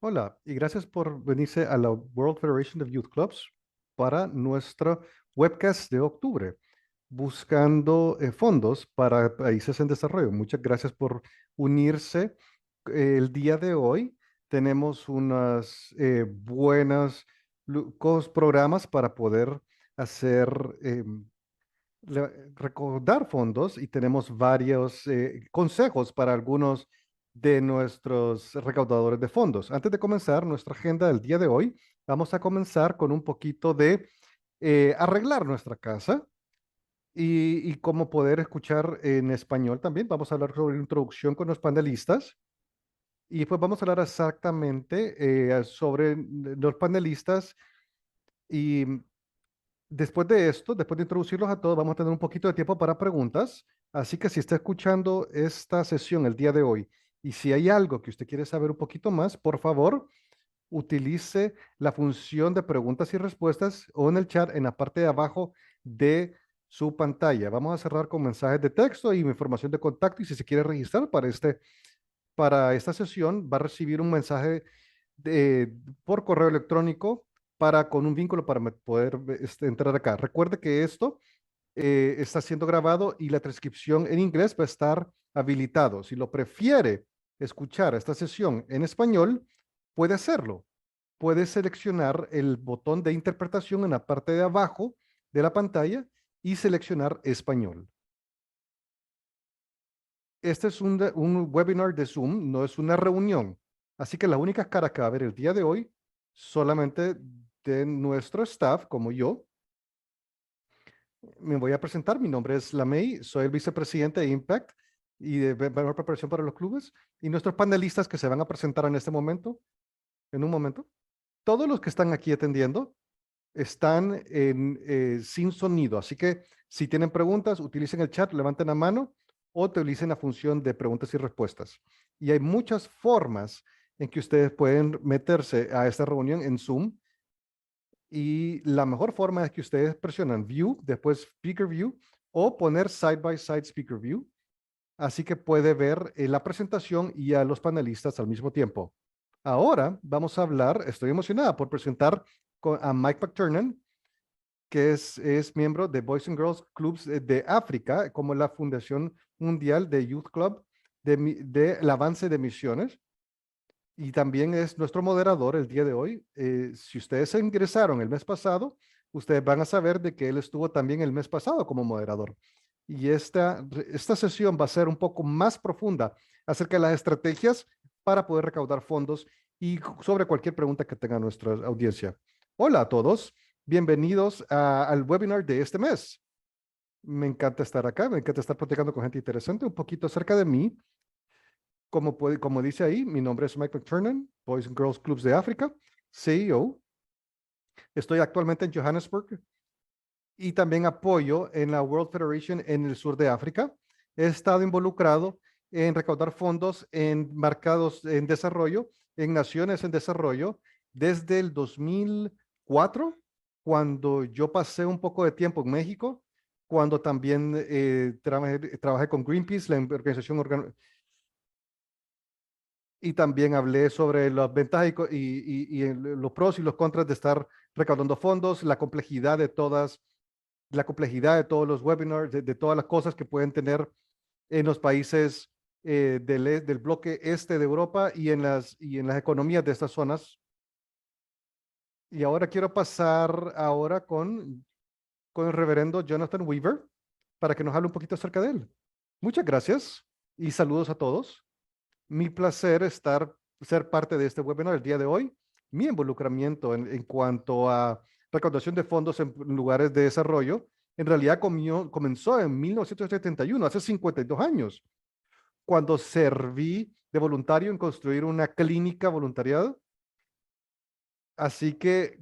Hola, y gracias por venirse a la World Federation of Youth Clubs para nuestra webcast de octubre, buscando fondos para países en desarrollo. Muchas gracias por unirse. El día de hoy tenemos unas buenas programas para poder hacer recaudar fondos y tenemos varios consejos para algunos de nuestros recaudadores de fondos. Antes de comenzar nuestra agenda del día de hoy, vamos a comenzar con un poquito de arreglar nuestra casa y cómo poder escuchar en español también. Vamos a hablar sobre la introducción con los panelistas y después vamos a hablar exactamente sobre los panelistas y después de esto, después de introducirlos a todos, vamos a tener un poquito de tiempo para preguntas. Así que si está escuchando esta sesión el día de hoy y si hay algo que usted quiere saber un poquito más, por favor, utilice la función de preguntas y respuestas o en el chat en la parte de abajo de su pantalla. Vamos a cerrar con mensajes de texto y información de contacto y si se quiere registrar para esta sesión, va a recibir un mensaje por correo electrónico con un vínculo para poder entrar acá. Recuerde que esto está siendo grabado y la transcripción en inglés va a estar habilitado. Si lo prefiere escuchar esta sesión en español, puede hacerlo. Puede seleccionar el botón de interpretación en la parte de abajo de la pantalla y seleccionar español. Este es un webinar de Zoom, no es una reunión. Así que las únicas caras que va a haber el día de hoy, solamente de nuestro staff, como yo. Me voy a presentar, mi nombre es Lamey, soy el vicepresidente de Impact y de Mejor Preparación para los Clubes. Y nuestros panelistas que se van a presentar en este momento, en un momento, todos los que están aquí atendiendo están sin sonido. Así que si tienen preguntas, utilicen el chat, levanten la mano o utilicen la función de preguntas y respuestas. Y hay muchas formas en que ustedes pueden meterse a esta reunión en Zoom. Y la mejor forma es que ustedes presionan View, después Speaker View o poner Side by Side Speaker View. Así que puede ver la presentación y a los panelistas al mismo tiempo. Ahora vamos a hablar, estoy emocionada por presentar a Mike McTurnan, que es miembro de Boys and Girls Clubs de África, como la Fundación Mundial de Youth Club del Avance de Misiones. Y también es nuestro moderador el día de hoy. Si ustedes se ingresaron el mes pasado, ustedes van a saber de que él estuvo también el mes pasado como moderador. Y esta sesión va a ser un poco más profunda acerca de las estrategias para poder recaudar fondos y sobre cualquier pregunta que tenga nuestra audiencia. Hola a todos, bienvenidos al webinar de este mes. Me encanta estar acá, me encanta estar platicando con gente interesante, un poquito acerca de mí. Como dice ahí, mi nombre es Mike McTurnan, Boys and Girls Clubs de África, CEO. Estoy actualmente en Johannesburg y también apoyo en la World Federation en el sur de África. He estado involucrado en recaudar fondos en mercados en desarrollo, en naciones en desarrollo, desde el 2004, cuando yo pasé un poco de tiempo en México, cuando también trabajé con Greenpeace, la organización y también hablé sobre las ventajas los pros y los contras de estar recaudando fondos, la complejidad de todos los webinars, de todas las cosas que pueden tener en los países del bloque este de Europa y en las economías de estas zonas. Y ahora quiero pasar ahora con el reverendo Jonathan Weaver para que nos hable un poquito acerca de él. Muchas gracias y saludos a todos. Mi placer ser parte de este webinar el día de hoy. Mi involucramiento en cuanto a recaudación de fondos en lugares de desarrollo, en realidad comenzó en 1971, hace 52 años, cuando serví de voluntario en construir una clínica voluntariado. Así que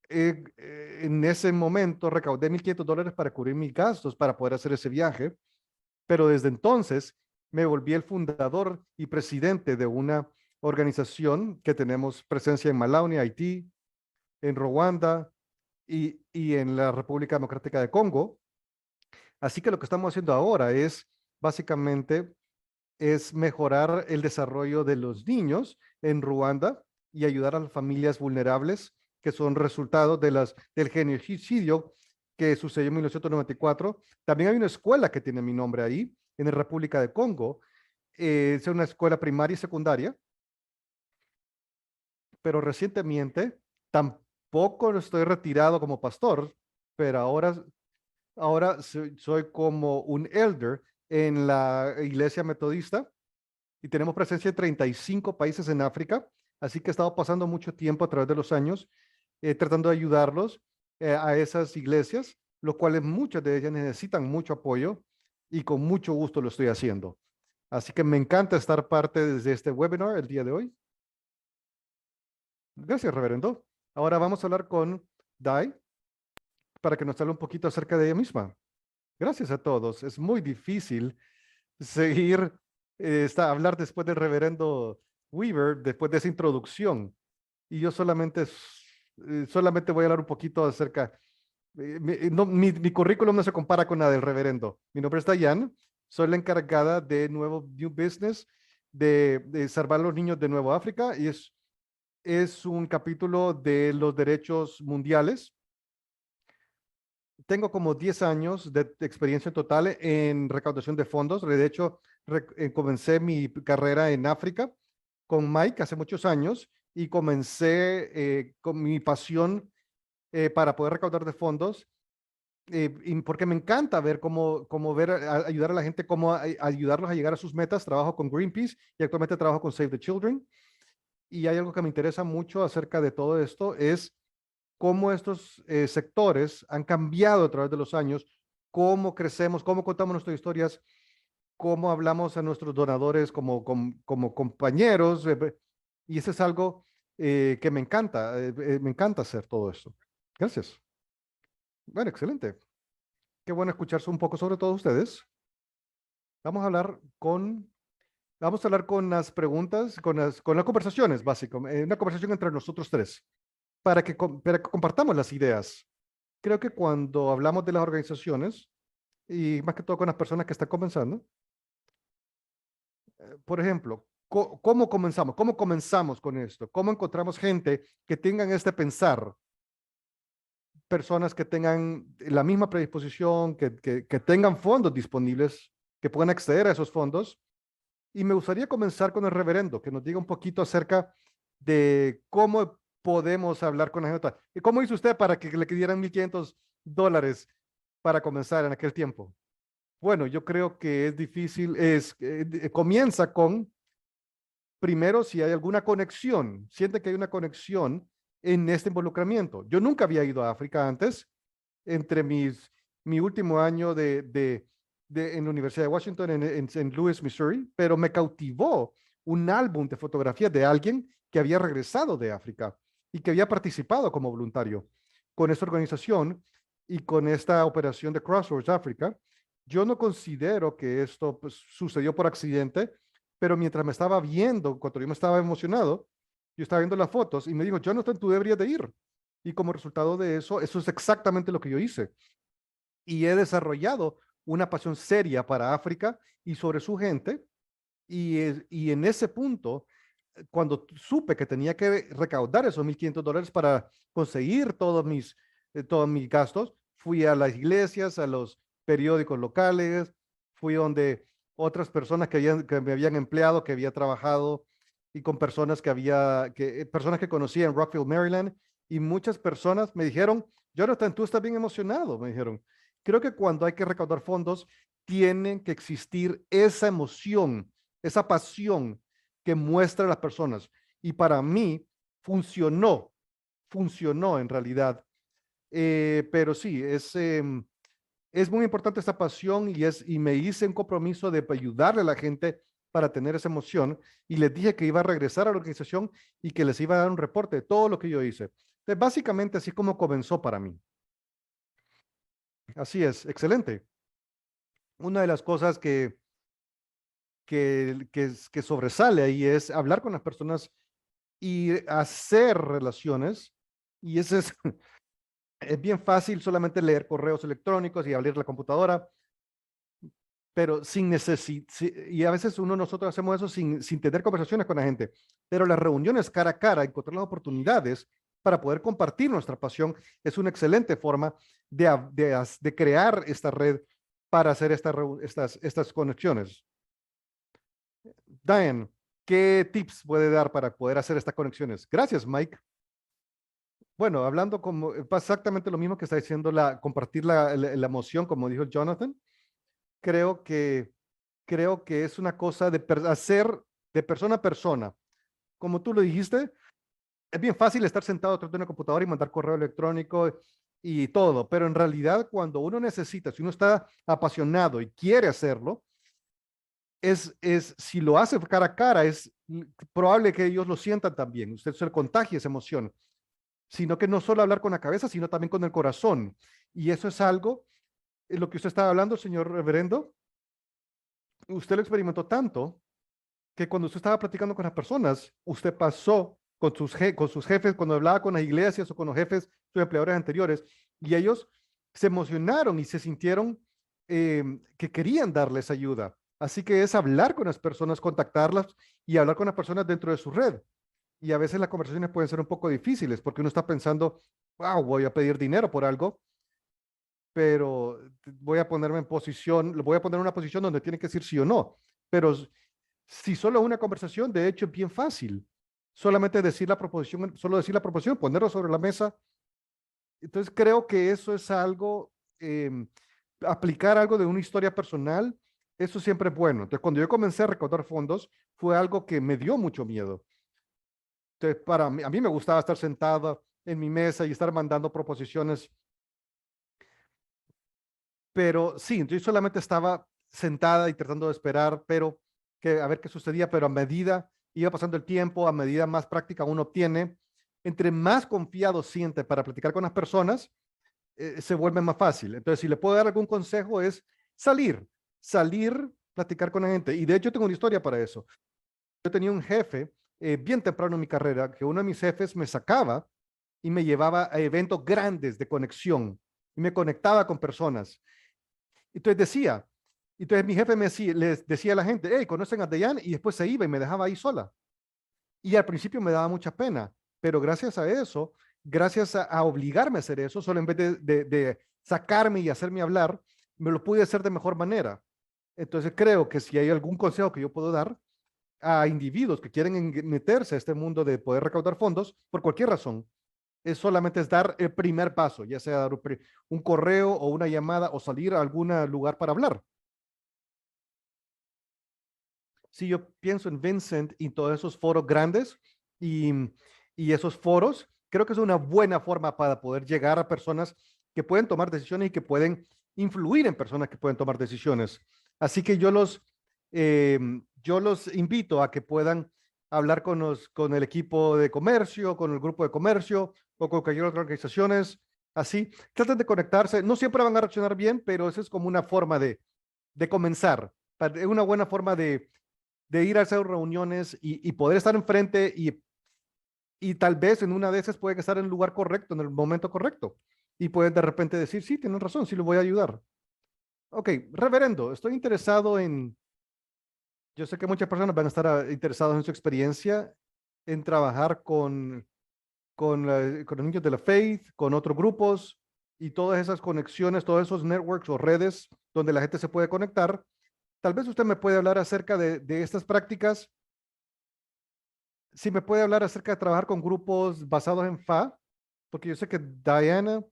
en ese momento recaudé $1,500 para cubrir mis gastos para poder hacer ese viaje, pero desde entonces me volví el fundador y presidente de una organización que tenemos presencia en Malaui, Haití, en Ruanda y en la República Democrática de Congo. Así que lo que estamos haciendo ahora es básicamente es mejorar el desarrollo de los niños en Ruanda y ayudar a las familias vulnerables que son resultado del genocidio que sucedió en 1994. También hay una escuela que tiene mi nombre ahí, en la República de Congo. Es una escuela primaria y secundaria, pero recientemente tampoco estoy retirado como pastor, pero ahora soy como un elder en la iglesia metodista y tenemos presencia en 35 países en África, así que he estado pasando mucho tiempo a través de los años tratando de ayudarlos a esas iglesias, lo cuales muchas de ellas necesitan mucho apoyo y con mucho gusto lo estoy haciendo. Así que me encanta estar parte de este webinar el día de hoy. Gracias, reverendo. Ahora vamos a hablar con Dai para que nos hable un poquito acerca de ella misma. Gracias a todos. Es muy difícil seguir, hablar después del reverendo Weaver, después de esa introducción. Y yo solamente voy a hablar un poquito acerca, mi currículum no se compara con la del reverendo. Mi nombre es Dayan, soy la encargada de New Business, de salvar a los niños de Nueva África, y es un capítulo de los derechos mundiales. Tengo como 10 años de experiencia total en recaudación de fondos. De hecho, comencé mi carrera en África con Mike hace muchos años y comencé con mi pasión para poder recaudar de fondos, y porque me encanta ver cómo ayudar a la gente, cómo ayudarlos a llegar a sus metas. Trabajo con Greenpeace y actualmente trabajo con Save the Children. Y hay algo que me interesa mucho acerca de todo esto, es cómo estos sectores han cambiado a través de los años, cómo crecemos, cómo contamos nuestras historias, cómo hablamos a nuestros donadores como compañeros. Y eso es algo que me encanta hacer todo esto. Gracias. Bueno, excelente. Qué bueno escucharse un poco sobre todos ustedes. Vamos a hablar con las preguntas, con las conversaciones, básicamente, una conversación entre nosotros tres, para que compartamos las ideas. Creo que cuando hablamos de las organizaciones, y más que todo con las personas que están comenzando, por ejemplo, ¿cómo comenzamos? ¿Cómo comenzamos con esto? ¿Cómo encontramos gente que tengan este pensar? Personas que tengan la misma predisposición, que tengan fondos disponibles, que puedan acceder a esos fondos. Y me gustaría comenzar con el reverendo, que nos diga un poquito acerca de cómo podemos hablar con la gente. ¿Y cómo hizo usted para que le dieran $1,500 para comenzar en aquel tiempo? Bueno, yo creo que es difícil, comienza con, primero, si hay alguna conexión, siente que hay una conexión en este involucramiento. Yo nunca había ido a África antes, entre mi último año en la Universidad de Washington, en Louis, Missouri, pero me cautivó un álbum de fotografías de alguien que había regresado de África y que había participado como voluntario con esta organización y con esta operación de Crossroads Africa. Yo no considero que esto, pues, sucedió por accidente, pero mientras me estaba viendo, cuando yo me estaba emocionado, yo estaba viendo las fotos y me dijo, Jonathan, tú deberías de ir. Y como resultado de eso, eso es exactamente lo que yo hice. Y he desarrollado una pasión seria para África y sobre su gente. Y en ese punto, cuando supe que tenía que recaudar esos $1,500 para conseguir todos mis gastos, fui a las iglesias, a los periódicos locales, fui donde otras personas que me habían empleado, que había trabajado, y con personas personas que conocía en Rockville, Maryland, y muchas personas me dijeron, Jonathan, tú estás bien emocionado, me dijeron. Creo que cuando hay que recaudar fondos, tienen que existir esa emoción, esa pasión que muestran las personas. Y para mí funcionó en realidad. Pero sí, es muy importante esta pasión y me hice un compromiso de ayudarle a la gente para tener esa emoción y les dije que iba a regresar a la organización y que les iba a dar un reporte de todo lo que yo hice. Entonces, básicamente así como comenzó para mí. Así es, excelente. Una de las cosas que sobresale ahí es hablar con las personas y hacer relaciones. Y ese es bien fácil solamente leer correos electrónicos y abrir la computadora. pero sin necesidad, y a veces nosotros hacemos eso sin tener conversaciones con la gente, pero las reuniones cara a cara, encontrar las oportunidades para poder compartir nuestra pasión es una excelente forma de crear esta red para hacer estas conexiones. Diane, ¿qué tips puede dar para poder hacer estas conexiones? Gracias, Mike. Bueno, hablando como pasa exactamente lo mismo que está diciendo compartir la emoción, como dijo Jonathan, creo que es una cosa de hacer de persona a persona. Como tú lo dijiste, es bien fácil estar sentado atrás de una computadora y mandar correo electrónico y todo, pero en realidad cuando uno necesita, si uno está apasionado y quiere hacerlo, si lo hace cara a cara, es probable que ellos lo sientan también. Usted se le contagie esa emoción, sino que no solo hablar con la cabeza, sino también con el corazón. Y eso es algo, lo que usted estaba hablando, señor reverendo, usted lo experimentó tanto que cuando usted estaba platicando con las personas, usted pasó con sus jefes, cuando hablaba con las iglesias o con los jefes, sus empleadores anteriores, y ellos se emocionaron y se sintieron que querían darles ayuda. Así que es hablar con las personas, contactarlas y hablar con las personas dentro de su red. Y a veces las conversaciones pueden ser un poco difíciles porque uno está pensando, wow, voy a pedir dinero por algo, pero voy a ponerme en posición, lo voy a poner en una posición donde tiene que decir sí o no. Pero si solo una conversación, de hecho, es bien fácil. Solamente decir la proposición, solo decir la proposición, ponerlo sobre la mesa. Entonces creo que eso es algo, aplicar algo de una historia personal, eso siempre es bueno. Entonces cuando yo comencé a recaudar fondos, fue algo que me dio mucho miedo. Entonces a mí me gustaba estar sentado en mi mesa y estar mandando proposiciones, pero sí, yo solamente estaba sentada y tratando de esperar, pero a ver qué sucedía, pero a medida iba pasando el tiempo, a medida más práctica uno obtiene, entre más confiado siente para platicar con las personas, se vuelve más fácil. Entonces, si le puedo dar algún consejo es salir, platicar con la gente. Y de hecho tengo una historia para eso. Yo tenía un jefe bien temprano en mi carrera, que uno de mis jefes me sacaba y me llevaba a eventos grandes de conexión y me conectaba con personas. Entonces mi jefe les decía a la gente, hey, ¿conocen a Dayan? Y después se iba y me dejaba ahí sola. Y al principio me daba mucha pena, pero gracias a eso, gracias a obligarme a hacer eso, solo en vez de sacarme y hacerme hablar, me lo pude hacer de mejor manera. Entonces creo que si hay algún consejo que yo puedo dar a individuos que quieren meterse a este mundo de poder recaudar fondos, por cualquier razón, solamente es dar el primer paso, ya sea dar un correo o una llamada o salir a algún lugar para hablar. Si yo pienso en Vincent y todos esos foros grandes y, y esos foros, creo que es una buena forma para poder llegar a personas que pueden tomar decisiones y que pueden influir en personas que pueden tomar decisiones. Así que yo los invito a que puedan hablar con el equipo de comercio, con el grupo de comercio o con cualquier otra organizaciones. Así, traten de conectarse. No siempre van a reaccionar bien, pero esa es como una forma de comenzar. Es una buena forma de ir a hacer reuniones y poder estar enfrente y tal vez en una de esas puede estar en el lugar correcto, en el momento correcto. Y pueden de repente decir, sí, tienen razón, sí lo voy a ayudar. Ok, reverendo, estoy interesado yo sé que muchas personas van a estar interesados en su experiencia en trabajar con los niños de la faith, con otros grupos y todas esas conexiones, todos esos networks o redes donde la gente se puede conectar. Tal vez usted me puede hablar acerca de estas prácticas. Si me puede hablar acerca de trabajar con grupos basados en FA, porque yo sé que Diana,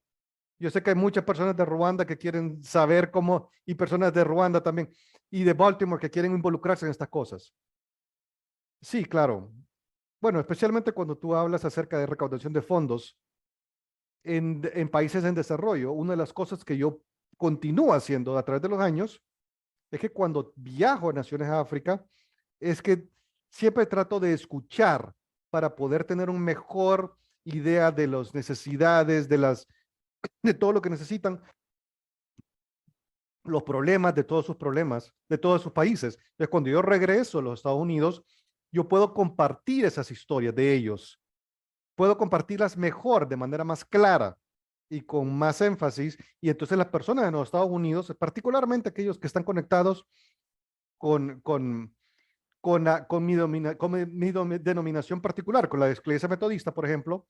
yo sé que hay muchas personas de Ruanda que quieren saber cómo, y personas de Ruanda también, y de Baltimore que quieren involucrarse en estas cosas. Sí, claro. Bueno, especialmente cuando tú hablas acerca de recaudación de fondos en países en desarrollo, una de las cosas que yo continúo haciendo a través de los años es que cuando viajo a naciones de África, es que siempre trato de escuchar para poder tener una mejor idea de las necesidades, de todo lo que necesitan, los problemas, de todos sus problemas, de todos sus países. Entonces, cuando yo regreso a los Estados Unidos, yo puedo compartir esas historias de ellos, puedo compartirlas mejor, de manera más clara, y con más énfasis, y entonces las personas en los Estados Unidos, particularmente aquellos que están conectados con, con, con mi denominación particular, con la iglesia metodista, por ejemplo,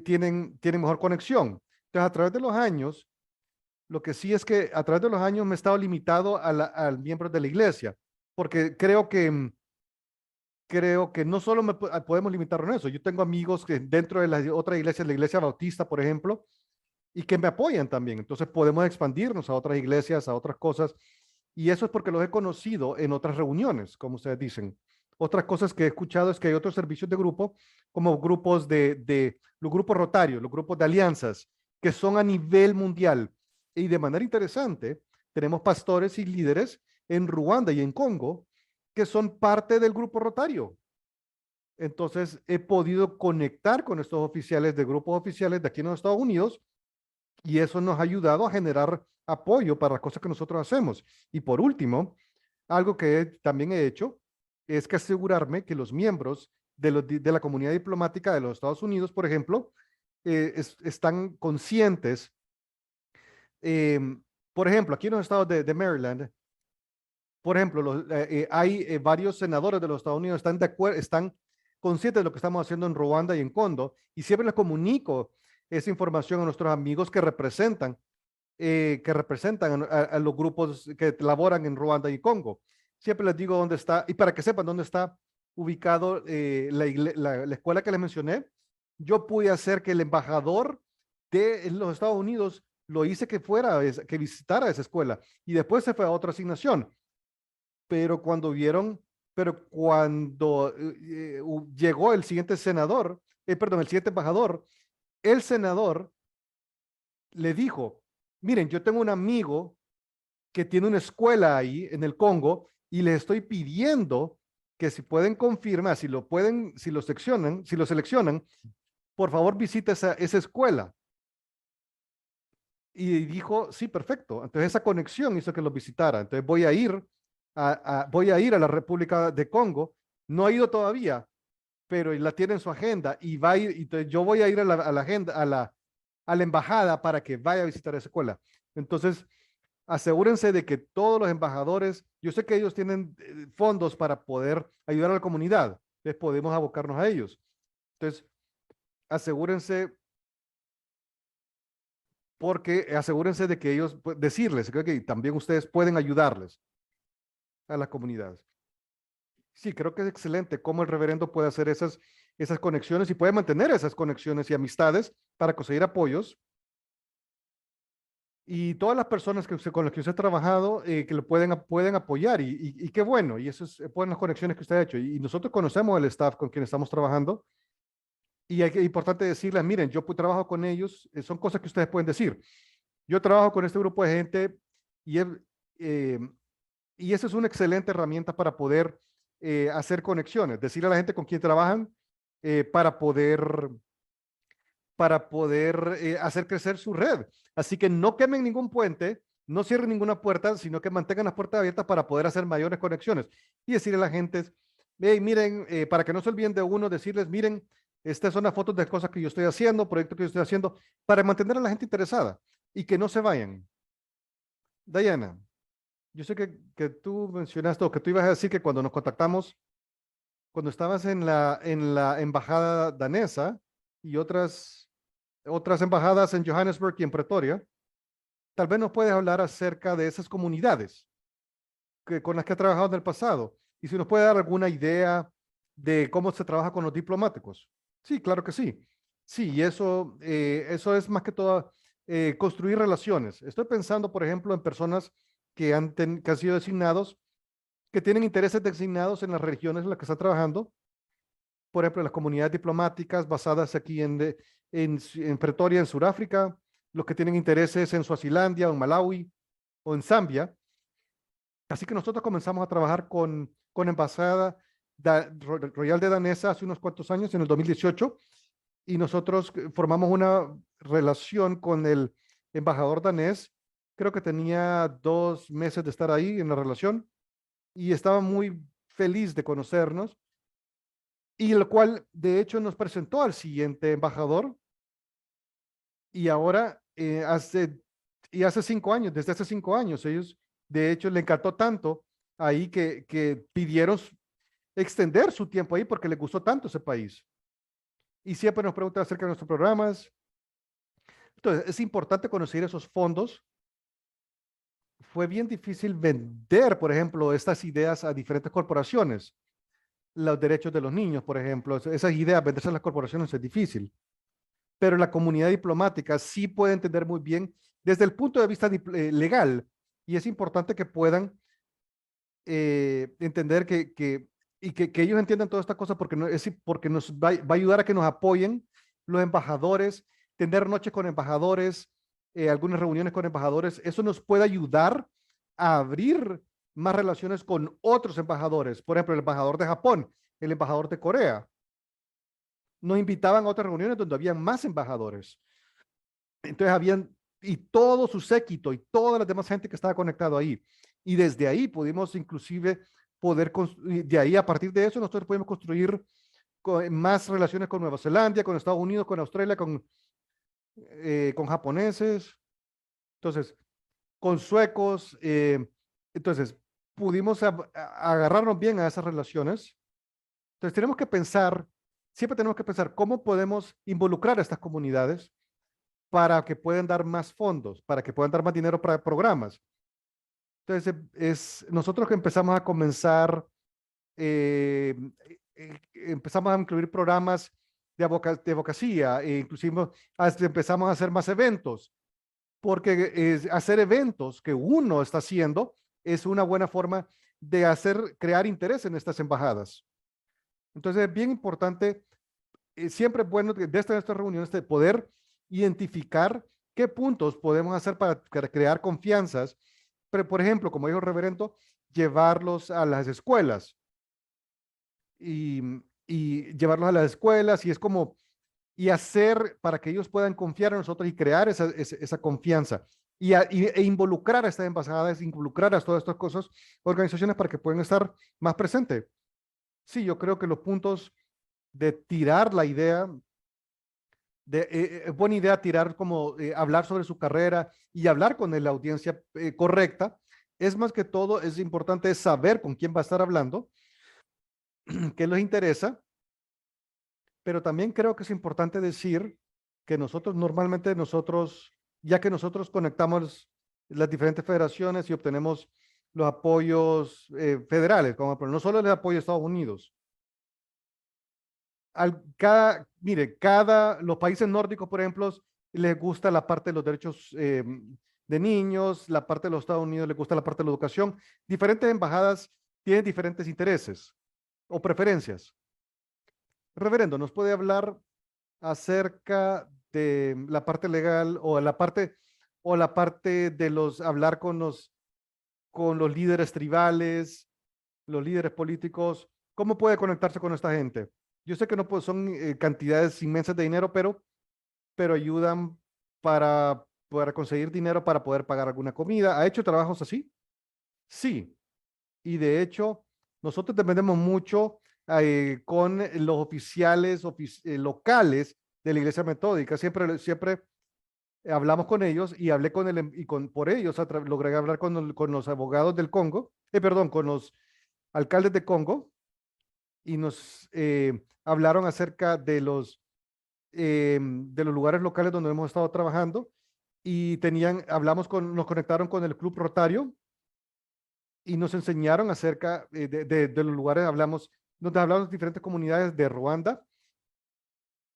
tienen mejor conexión. Entonces, a través de los años, lo que sí es que a través de los años me he estado limitado al miembro de la iglesia, porque creo que no solo podemos limitarnos en eso. Yo tengo amigos que dentro de la otra iglesia, la iglesia bautista, por ejemplo, y que me apoyan también. Entonces podemos expandirnos a otras iglesias, a otras cosas. Y eso es porque los he conocido en otras reuniones, como ustedes dicen. Otras cosas que he escuchado es que hay otros servicios de grupo, como grupos de los grupos rotarios, los grupos de alianzas, que son a nivel mundial. Y de manera interesante, tenemos pastores y líderes en Ruanda y en Congo que son parte del grupo rotario. Entonces, he podido conectar con estos oficiales de grupos oficiales de aquí en los Estados Unidos y eso nos ha ayudado a generar apoyo para las cosas que nosotros hacemos. Y por último, algo que también he hecho es que asegurarme que los miembros de la comunidad diplomática de los Estados Unidos, por ejemplo, están conscientes. eh, por ejemplo, aquí en los estados de Maryland, por ejemplo, hay varios senadores de los Estados Unidos están de acuerdo, están conscientes de lo que estamos haciendo en Ruanda y en Congo, y siempre les comunico esa información a nuestros amigos que representan a los grupos que laboran en Ruanda y Congo. Siempre les digo dónde está, y para que sepan dónde está ubicado la escuela que les mencioné, yo pude hacer que el embajador de los Estados Unidos lo hice que fuera, que visitara esa escuela, y después se fue a otra asignación. Pero cuando llegó el siguiente senador, perdón, el siguiente embajador, el senador le dijo, miren, yo tengo un amigo que tiene una escuela ahí en el Congo y les estoy pidiendo que si pueden confirmar, si lo seleccionan, por favor visite esa escuela. Y dijo, sí, perfecto. Entonces esa conexión hizo que lo visitara. Entonces voy a ir a la República de Congo. No ha ido todavía, pero la tiene en su agenda y va a ir. Entonces yo voy a ir a la agenda, a la embajada para que vaya a visitar esa escuela. Entonces, asegúrense de que todos los embajadores, yo sé que ellos tienen fondos para poder ayudar a la comunidad, les podemos abocarnos a ellos. Entonces, asegúrense asegúrense de que ellos, decirles que también ustedes pueden ayudarles a las comunidades. Sí, creo que es excelente cómo el reverendo puede hacer esas conexiones y puede mantener esas conexiones y amistades para conseguir apoyos. Y todas las personas con las que usted ha trabajado, que lo pueden apoyar y qué bueno, y eso es buenas conexiones que usted ha hecho. Y nosotros conocemos el staff con quien estamos trabajando y es importante decirles, miren, yo trabajo con ellos, son cosas que ustedes pueden decir. Yo trabajo con este grupo de gente y, eh, y esa es una excelente herramienta para poder hacer conexiones, decirle a la gente con quien trabajan para poder hacer crecer su red. Así que no quemen ningún puente, no cierren ninguna puerta, sino que mantengan las puertas abiertas para poder hacer mayores conexiones y decirle a la gente, hey, miren, para que no se olviden de uno, decirles, miren, estas son las fotos de cosas que yo estoy haciendo, proyectos que yo estoy haciendo, para mantener a la gente interesada y que no se vayan. Diana, yo sé que tú mencionaste o que tú ibas a decir que cuando nos contactamos, cuando estabas en la embajada danesa y otras embajadas en Johannesburg y en Pretoria, tal vez nos puedes hablar acerca de esas comunidades con las que ha trabajado en el pasado y si nos puede dar alguna idea de cómo se trabaja con los diplomáticos. Sí, claro que sí. Sí, y eso es más que todo construir relaciones. Estoy pensando, por ejemplo, en personas que han sido designados, que tienen intereses designados en las regiones en las que están trabajando, por ejemplo, las comunidades diplomáticas basadas aquí en Pretoria, en Sudáfrica, los que tienen intereses en Suazilandia, o en Malawi o en Zambia. Así que nosotros comenzamos a trabajar con Embajada Royal de Danesa hace unos cuantos años, en el 2018, y nosotros formamos una relación con el embajador danés. Creo que tenía 2 meses de estar ahí en la relación y estaba muy feliz de conocernos y el cual de hecho nos presentó al siguiente embajador Y ahora, hace 5 años, desde hace 5 años, ellos, de hecho, le encantó tanto ahí que pidieron extender su tiempo ahí porque les gustó tanto ese país. Y siempre nos preguntan acerca de nuestros programas. Entonces, es importante conocer esos fondos. Fue bien difícil vender, por ejemplo, estas ideas a diferentes corporaciones. Los derechos de los niños, por ejemplo, esas ideas, venderse a las corporaciones es difícil. Pero la comunidad diplomática sí puede entender muy bien desde el punto de vista legal. Y es importante que puedan entender que ellos entiendan toda esta cosa porque, no, porque nos va a ayudar a que nos apoyen los embajadores, tener noches con embajadores, algunas reuniones con embajadores. Eso nos puede ayudar a abrir más relaciones con otros embajadores. Por ejemplo, el embajador de Japón, el embajador de Corea. Nos invitaban a otras reuniones donde había más embajadores. Entonces habían, y todo su séquito y toda la demás gente que estaba conectado ahí. Y desde ahí pudimos inclusive poder, de ahí a partir de eso nosotros podemos construir más relaciones con Nueva Zelanda, con Estados Unidos, con Australia, con japoneses, entonces, con suecos. Entonces, pudimos agarrarnos bien a esas relaciones. Entonces, tenemos que pensar, siempre tenemos que pensar cómo podemos involucrar a estas comunidades para que puedan dar más fondos, para que puedan dar más dinero para programas. Entonces, nosotros que empezamos a comenzar, empezamos a incluir programas de abogacía, inclusive empezamos a hacer más eventos, porque hacer eventos que uno está haciendo es una buena forma de crear interés en estas embajadas. Entonces, es bien importante, siempre es bueno de estas reuniones de poder identificar qué puntos podemos hacer para crear confianzas. Pero, por ejemplo, como dijo el reverendo, llevarlos a las escuelas y, y llevarlos a las escuelas y es como, y hacer para que ellos puedan confiar en nosotros y crear esa confianza e involucrar a estas embajadas, involucrar a todas estas cosas, organizaciones para que puedan estar más presentes. Sí, yo creo que los puntos de tirar la idea es buena idea tirar como hablar sobre su carrera y hablar con la audiencia correcta. Es más que todo, es importante saber con quién va a estar hablando, qué les interesa, pero también creo que es importante decir que nosotros, ya que nosotros conectamos las diferentes federaciones y obtenemos los apoyos federales, como no solo el apoyo de Estados Unidos, los países nórdicos, por ejemplo, les gusta la parte de los derechos de niños, la parte de los Estados Unidos les gusta la parte de la educación. Diferentes embajadas tienen diferentes intereses o preferencias. Reverendo, ¿nos puede hablar acerca de la parte legal o la parte de hablar con los líderes tribales, los líderes políticos? ¿Cómo puede conectarse con esta gente? Yo sé que no son cantidades inmensas de dinero, pero ayudan para conseguir dinero para poder pagar alguna comida. ¿Ha hecho trabajos así? Sí. Y de hecho, nosotros dependemos mucho con los oficiales locales de la Iglesia Metódica. Siempre hablamos con ellos y hablé con por ellos logré hablar con los abogados del Congo, perdón, con los alcaldes de Congo y nos hablaron acerca de los lugares locales donde hemos estado trabajando y nos conectaron con el Club Rotario y nos enseñaron acerca de los lugares, donde hablamos de diferentes comunidades de Ruanda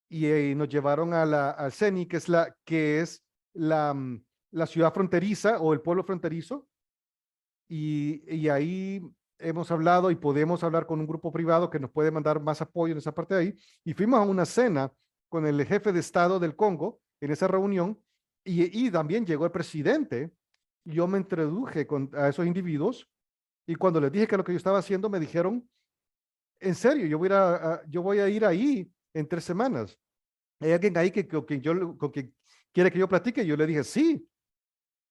y nos llevaron al CENI, que es la ciudad fronteriza o el pueblo fronterizo, y ahí hemos hablado y podemos hablar con un grupo privado que nos puede mandar más apoyo en esa parte de ahí. Y fuimos a una cena con el jefe de Estado del Congo en esa reunión y también llegó el presidente. Yo me introduje a esos individuos y cuando les dije que lo que yo estaba haciendo, me dijeron, en serio, yo voy a ir ahí en 3 semanas. ¿Hay alguien ahí con quien quiere que yo platique? Yo le dije, sí.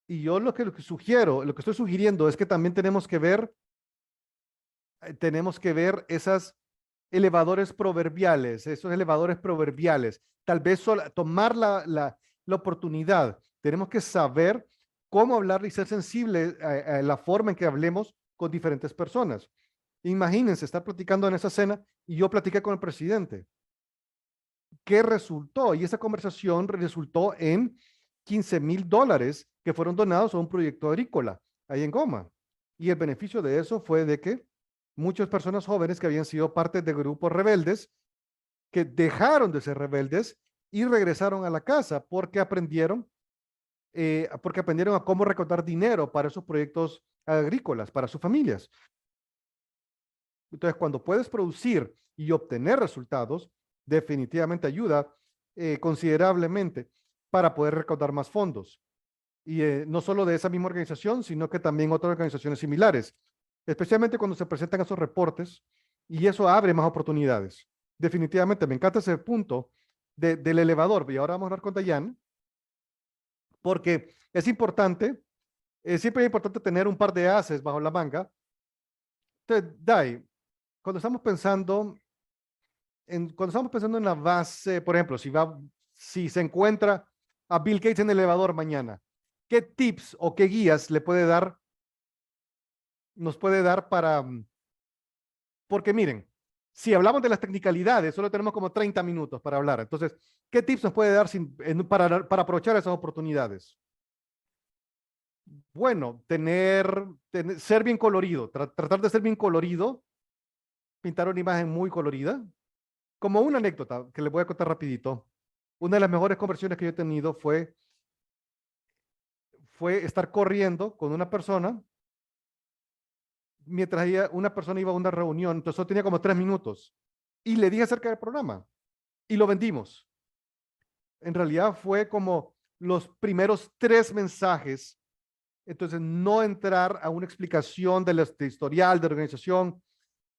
Y yo lo que estoy sugiriendo es que también tenemos que ver esos elevadores proverbiales. Tal vez tomar la oportunidad. Tenemos que saber cómo hablar y ser sensible a la forma en que hablemos con diferentes personas. Imagínense estar platicando en esa cena y yo platiqué con el presidente. ¿Qué resultó? Y esa conversación resultó en $15,000 que fueron donados a un proyecto agrícola ahí en Goma. Y el beneficio de eso fue de que muchas personas jóvenes que habían sido parte de grupos rebeldes, que dejaron de ser rebeldes y regresaron a la casa porque aprendieron a cómo recaudar dinero para esos proyectos agrícolas, para sus familias. Entonces, cuando puedes producir y obtener resultados, definitivamente ayuda considerablemente para poder recaudar más fondos. Y no solo de esa misma organización, sino que también otras organizaciones similares, especialmente cuando se presentan esos reportes y eso abre más oportunidades. Definitivamente, me encanta ese punto del elevador. Y ahora vamos a hablar con Dayan, porque es importante, siempre es importante tener un par de ases bajo la manga. Entonces, Dai, cuando estamos pensando en la base, por ejemplo, si se encuentra a Bill Gates en el elevador mañana, ¿qué tips o qué guías nos puede dar porque miren, si hablamos de las technicalidades, solo tenemos como 30 minutos para hablar. Entonces, ¿qué tips nos puede dar para aprovechar esas oportunidades? Bueno, ser bien colorido, tratar de ser bien colorido, pintar una imagen muy colorida. Como una anécdota que les voy a contar rapidito. Una de las mejores conversiones que yo he tenido fue estar corriendo con una persona mientras una persona iba a una reunión, entonces solo tenía como 3 minutos. Y le dije acerca del programa y lo vendimos. En realidad fue como los primeros 3 mensajes. Entonces, no entrar a una explicación del historial de organización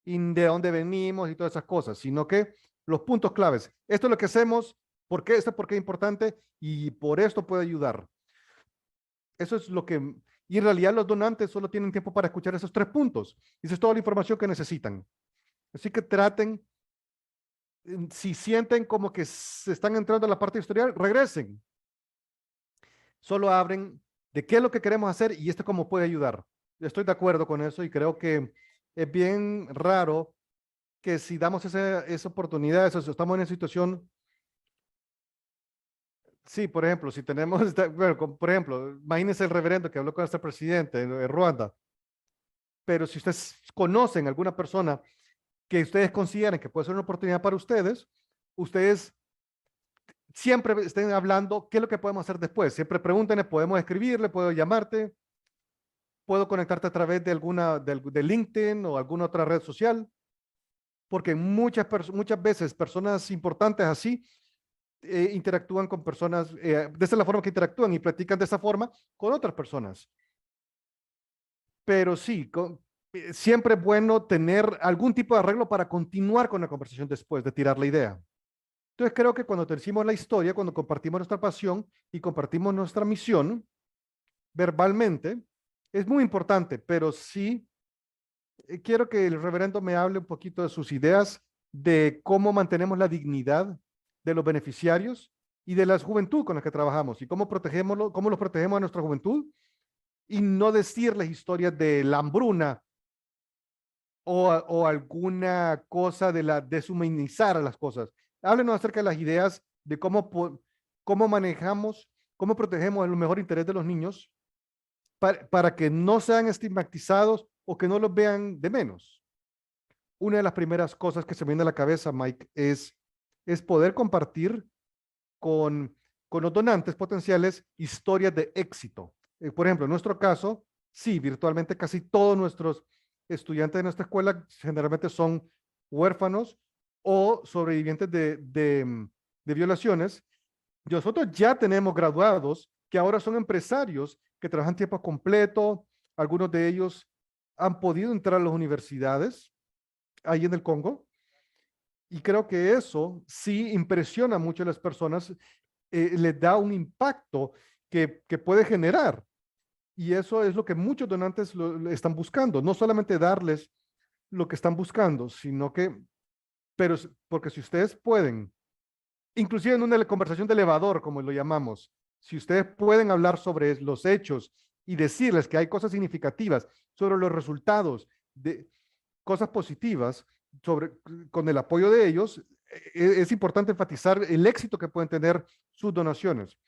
y de dónde venimos y todas esas cosas, sino que los puntos claves. Esto es lo que hacemos, por qué es importante y por esto puede ayudar. Eso es lo que, y en realidad los donantes solo tienen tiempo para escuchar esos 3 puntos. Y esa es toda la información que necesitan. Así que traten, si sienten como que se están entrando a la parte historial, regresen. Solo abren de qué es lo que queremos hacer y esto cómo puede ayudar. Estoy de acuerdo con eso y creo que es bien raro que si damos esa oportunidad, estamos en esa situación. Sí, por ejemplo, si tenemos, bueno, por ejemplo, imagínense el reverendo que habló con este presidente de Ruanda, pero si ustedes conocen alguna persona que ustedes consideren que puede ser una oportunidad para ustedes, ustedes siempre estén hablando qué es lo que podemos hacer después. Siempre pregúntenle, podemos escribirle, puedo llamarte, puedo conectarte a través de LinkedIn o alguna otra red social, porque muchas veces personas importantes así interactúan con personas, de esa es la forma que interactúan y platican de esa forma con otras personas. Pero sí, siempre es bueno tener algún tipo de arreglo para continuar con la conversación después de tirar la idea. Entonces creo que cuando te decimos la historia, cuando compartimos nuestra pasión y compartimos nuestra misión verbalmente, es muy importante, pero sí quiero que el reverendo me hable un poquito de sus ideas de cómo mantenemos la dignidad de los beneficiarios y de la juventud con la que trabajamos y cómo los protegemos a nuestra juventud y no decirles historias de la hambruna o alguna cosa de deshumanizar a las cosas. Háblenos acerca de las ideas de cómo manejamos, cómo protegemos el mejor interés de los niños para que no sean estigmatizados o que no los vean de menos. Una de las primeras cosas que se me viene a la cabeza, Mike, es poder compartir con, con los donantes potenciales historias de éxito. Por ejemplo, en nuestro caso, sí, virtualmente casi todos nuestros estudiantes de nuestra escuela generalmente son huérfanos o sobrevivientes de violaciones. Nosotros ya tenemos graduados que ahora son empresarios que trabajan tiempo completo. Algunos de ellos han podido entrar a las universidades ahí en el Congo. Y creo que eso sí impresiona mucho a las personas, les da un impacto que puede generar. Y eso es lo que muchos donantes están buscando, no solamente darles lo que están buscando, sino que, pero porque si ustedes pueden inclusive en una conversación de elevador, como lo llamamos, si ustedes pueden hablar sobre los hechos y decirles que hay cosas significativas sobre los resultados de cosas positivas sobre, con el apoyo de ellos, es importante enfatizar el éxito que pueden tener sus donaciones.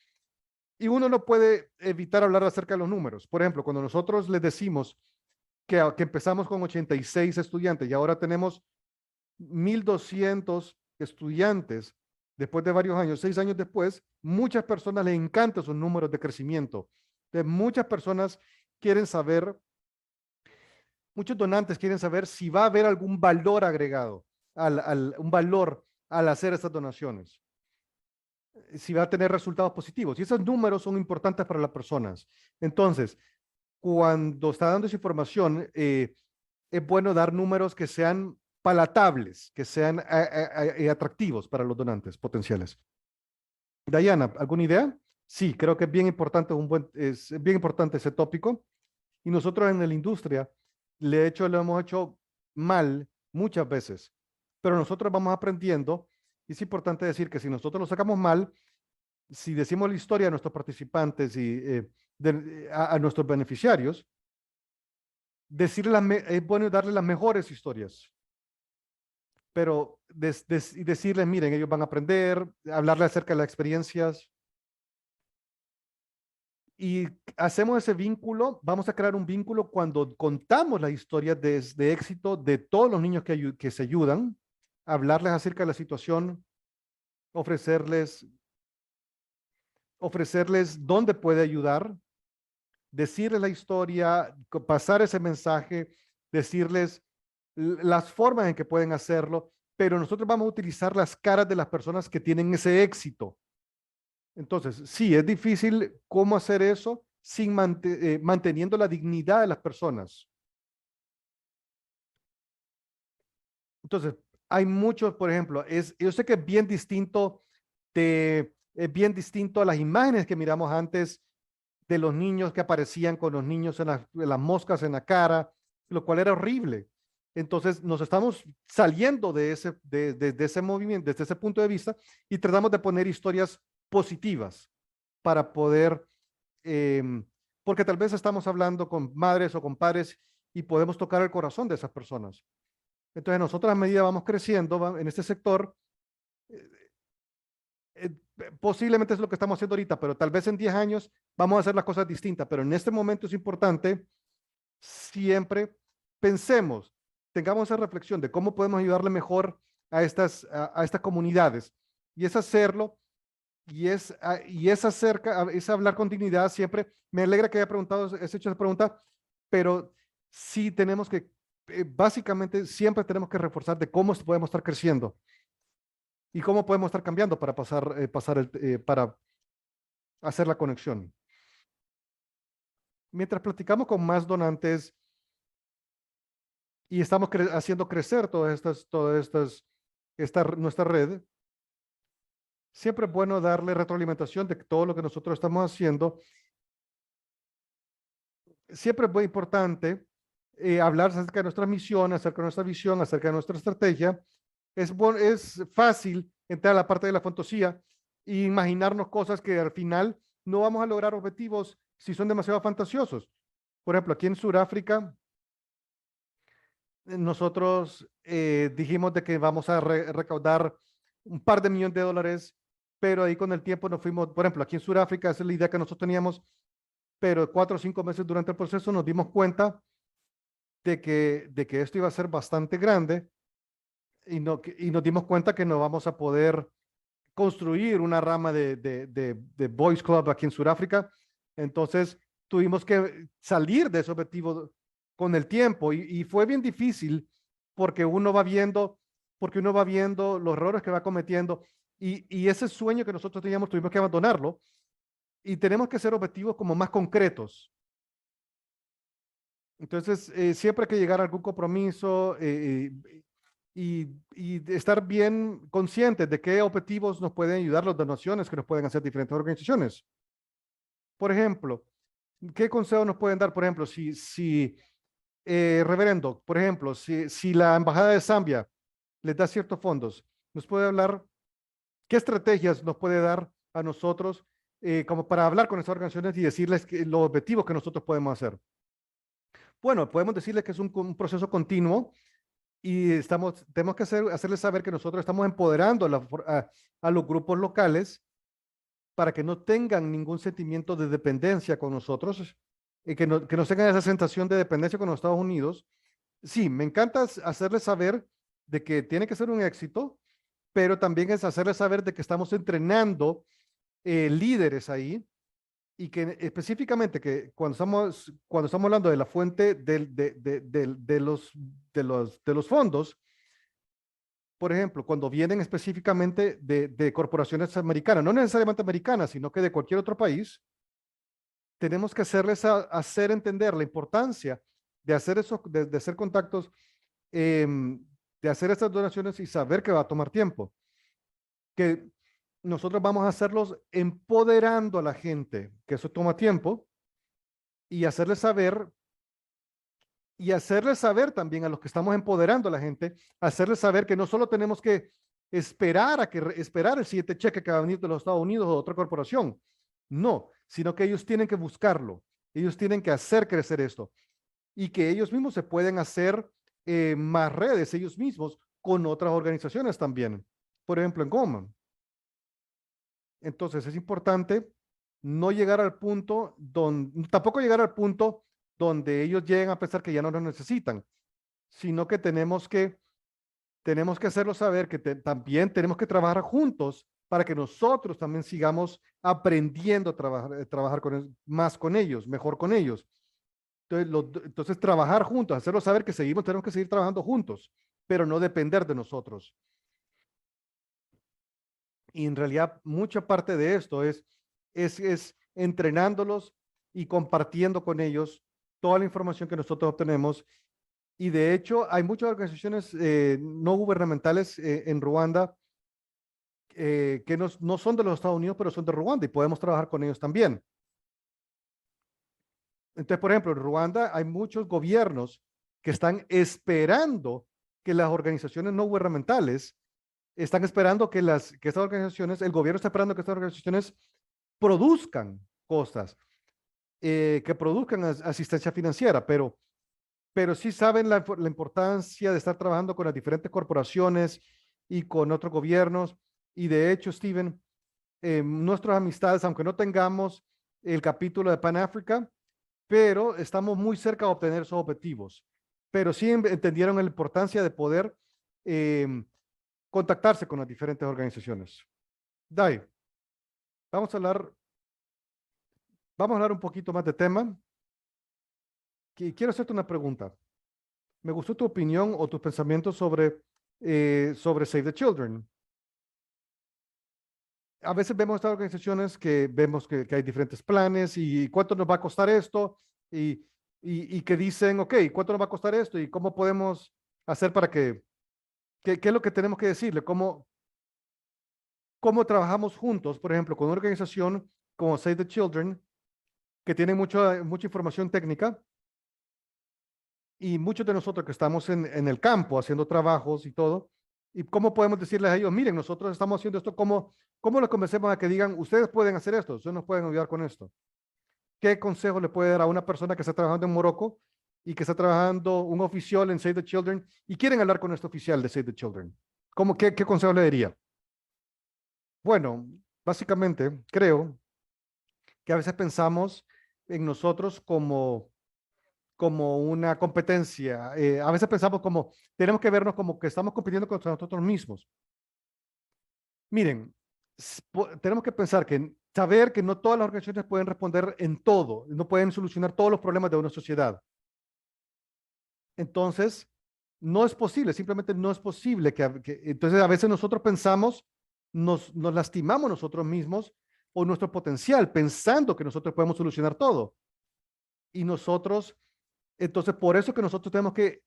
Y uno no puede evitar hablar acerca de los números. Por ejemplo, cuando nosotros les decimos que empezamos con 86 estudiantes y ahora tenemos 1,200 estudiantes después de varios años, 6 años después, muchas personas les encantan esos números de crecimiento. Entonces, muchas personas quieren saber, muchos donantes quieren saber si va a haber algún valor agregado, un valor al hacer estas donaciones, si va a tener resultados positivos. Y esos números son importantes para las personas. Entonces, cuando está dando esa información, es bueno dar números que sean palatables, que sean atractivos para los donantes potenciales. Diana, ¿alguna idea? Sí, creo que es bien importante, es bien importante ese tópico. Y nosotros en la industria, de hecho, lo hemos hecho mal muchas veces, pero nosotros vamos aprendiendo. Y es importante decir que si nosotros lo sacamos mal, si decimos la historia a nuestros participantes y a nuestros beneficiarios, es bueno darle las mejores historias, pero decirles, miren, ellos van a aprender, hablarles acerca de las experiencias y hacemos ese vínculo, vamos a crear un vínculo cuando contamos las historias de éxito de todos los niños que se ayudan, hablarles acerca de la situación, ofrecerles, ofrecerles dónde puede ayudar, decirles la historia, pasar ese mensaje, decirles las formas en que pueden hacerlo, pero nosotros vamos a utilizar las caras de las personas que tienen ese éxito. Entonces, sí, es difícil cómo hacer eso sin manteniendo la dignidad de las personas. Entonces, hay muchos, por ejemplo, yo sé que es bien distinto a las imágenes que miramos antes de los niños que aparecían con los niños en las moscas en la cara, lo cual era horrible. Entonces nos estamos saliendo de ese movimiento, desde ese punto de vista, y tratamos de poner historias positivas para poder, eh, porque tal vez estamos hablando con madres o con padres y podemos tocar el corazón de esas personas. Entonces nosotros a medida vamos creciendo en este sector, eh, eh, posiblemente es lo que estamos haciendo ahorita, pero tal vez en 10 años vamos a hacer las cosas distintas, pero en este momento es importante siempre pensemos, tengamos esa reflexión de cómo podemos ayudarle mejor a estas comunidades y es hacerlo y es hablar con dignidad siempre. Me alegra que haya preguntado, hecho esa pregunta, pero sí tenemos que, básicamente siempre tenemos que reforzar de cómo podemos estar creciendo y cómo podemos estar cambiando para para hacer la conexión. Mientras platicamos con más donantes y estamos haciendo crecer nuestra red, siempre es bueno darle retroalimentación de todo lo que nosotros estamos haciendo. Siempre es muy importante hablar acerca de nuestra misión, acerca de nuestra visión, acerca de nuestra estrategia. Es fácil entrar a la parte de la fantasía e imaginarnos cosas que al final no vamos a lograr objetivos si son demasiado fantasiosos. Por ejemplo, aquí en Sudáfrica, nosotros dijimos de que vamos a recaudar un par de millones de dólares, pero ahí con el tiempo nos fuimos, por ejemplo, aquí en Sudáfrica, esa es la idea que nosotros teníamos, pero 4 o 5 meses durante el proceso nos dimos cuenta de que esto iba a ser bastante grande y nos dimos cuenta que no vamos a poder construir una rama de Boys Club aquí en Sudáfrica. Entonces tuvimos que salir de ese objetivo con el tiempo y fue bien difícil porque porque uno va viendo los errores que va cometiendo y ese sueño que nosotros teníamos tuvimos que abandonarlo y tenemos que ser objetivos como más concretos. Entonces, siempre hay que llegar a algún compromiso y estar bien conscientes de qué objetivos nos pueden ayudar las donaciones que nos pueden hacer diferentes organizaciones. Por ejemplo, ¿qué consejos nos pueden dar? Por ejemplo, reverendo, por ejemplo, si la Embajada de Zambia les da ciertos fondos, nos puede hablar ¿Qué estrategias nos puede dar a nosotros como para hablar con estas organizaciones y decirles los objetivos que nosotros podemos hacer? Bueno, podemos decirles que es un proceso continuo y tenemos que hacerles saber que nosotros estamos empoderando a los grupos locales para que no tengan ningún sentimiento de dependencia con nosotros y que no tengan esa sensación de dependencia con los Estados Unidos. Sí, me encanta hacerles saber de que tiene que ser un éxito, pero también es hacerles saber de que estamos entrenando líderes ahí y que específicamente que cuando estamos hablando de la fuente de los fondos, por ejemplo, cuando vienen específicamente de corporaciones americanas, no necesariamente americanas, sino que de cualquier otro país, tenemos que hacer entender la importancia de hacer de hacer contactos, de hacer estas donaciones y saber que va a tomar tiempo. Que nosotros vamos a hacerlos empoderando a la gente, que eso toma tiempo, y hacerles saber también a los que estamos empoderando a la gente, hacerles saber que no solo tenemos que esperar el siguiente cheque que va a venir de los Estados Unidos o de otra corporación, no, sino que ellos tienen que buscarlo, ellos tienen que hacer crecer esto y que ellos mismos se pueden hacer más redes ellos mismos con otras organizaciones también, por ejemplo en Goldman. Entonces es importante no llegar al punto tampoco llegar al punto donde ellos lleguen a pensar que ya no nos necesitan, sino que tenemos que hacerlo saber que también tenemos que trabajar juntos para que nosotros también sigamos aprendiendo a trabajar más con ellos, mejor con ellos. Entonces trabajar juntos, hacerlo saber que tenemos que seguir trabajando juntos, pero no depender de nosotros. Y en realidad mucha parte de esto es entrenándolos y compartiendo con ellos toda la información que nosotros obtenemos. Y de hecho hay muchas organizaciones no gubernamentales en Ruanda que no son de los Estados Unidos, pero son de Ruanda y podemos trabajar con ellos también. Entonces, por ejemplo, en Ruanda hay muchos gobiernos que están esperando que las organizaciones no gubernamentales están esperando que estas organizaciones, el gobierno está esperando que estas organizaciones produzcan cosas, que produzcan asistencia financiera, pero sí saben la importancia de estar trabajando con las diferentes corporaciones y con otros gobiernos. Y de hecho, Steven, nuestras amistades, aunque no tengamos el capítulo de Pan Africa, pero estamos muy cerca de obtener esos objetivos. Pero sí entendieron la importancia de poder contactarse con las diferentes organizaciones. Dai, vamos a hablar, vamos a hablar un poquito más de tema. Quiero hacerte una pregunta. Me gustó tu opinión o tus pensamientos sobre Save the Children. A veces vemos estas organizaciones que vemos que hay diferentes planes y cuánto nos va a costar esto y que dicen, ok, ¿cuánto nos va a costar esto? ¿Y cómo podemos hacer para qué es lo que tenemos que decirle? ¿Cómo trabajamos juntos, por ejemplo, con una organización como Save the Children, que tiene mucha información técnica y muchos de nosotros que estamos en el campo haciendo trabajos y todo, y cómo podemos decirles a ellos, miren, nosotros estamos haciendo esto, cómo los convencemos a que digan, ustedes pueden hacer esto, ustedes nos pueden ayudar con esto? ¿Qué consejo le puede dar a una persona que está trabajando en Morocco y que está trabajando un oficial en Save the Children y quieren hablar con este oficial de Save the Children? ¿Qué consejo le diría? Bueno, básicamente creo que a veces pensamos en nosotros como una competencia. A veces pensamos tenemos que vernos como que estamos compitiendo contra nosotros mismos. Miren, tenemos que saber que no todas las organizaciones pueden responder en todo, no pueden solucionar todos los problemas de una sociedad. Entonces, no es posible, simplemente no es posible entonces a veces nosotros pensamos, nos lastimamos nosotros mismos o nuestro potencial pensando que nosotros podemos solucionar todo. Y entonces por eso que nosotros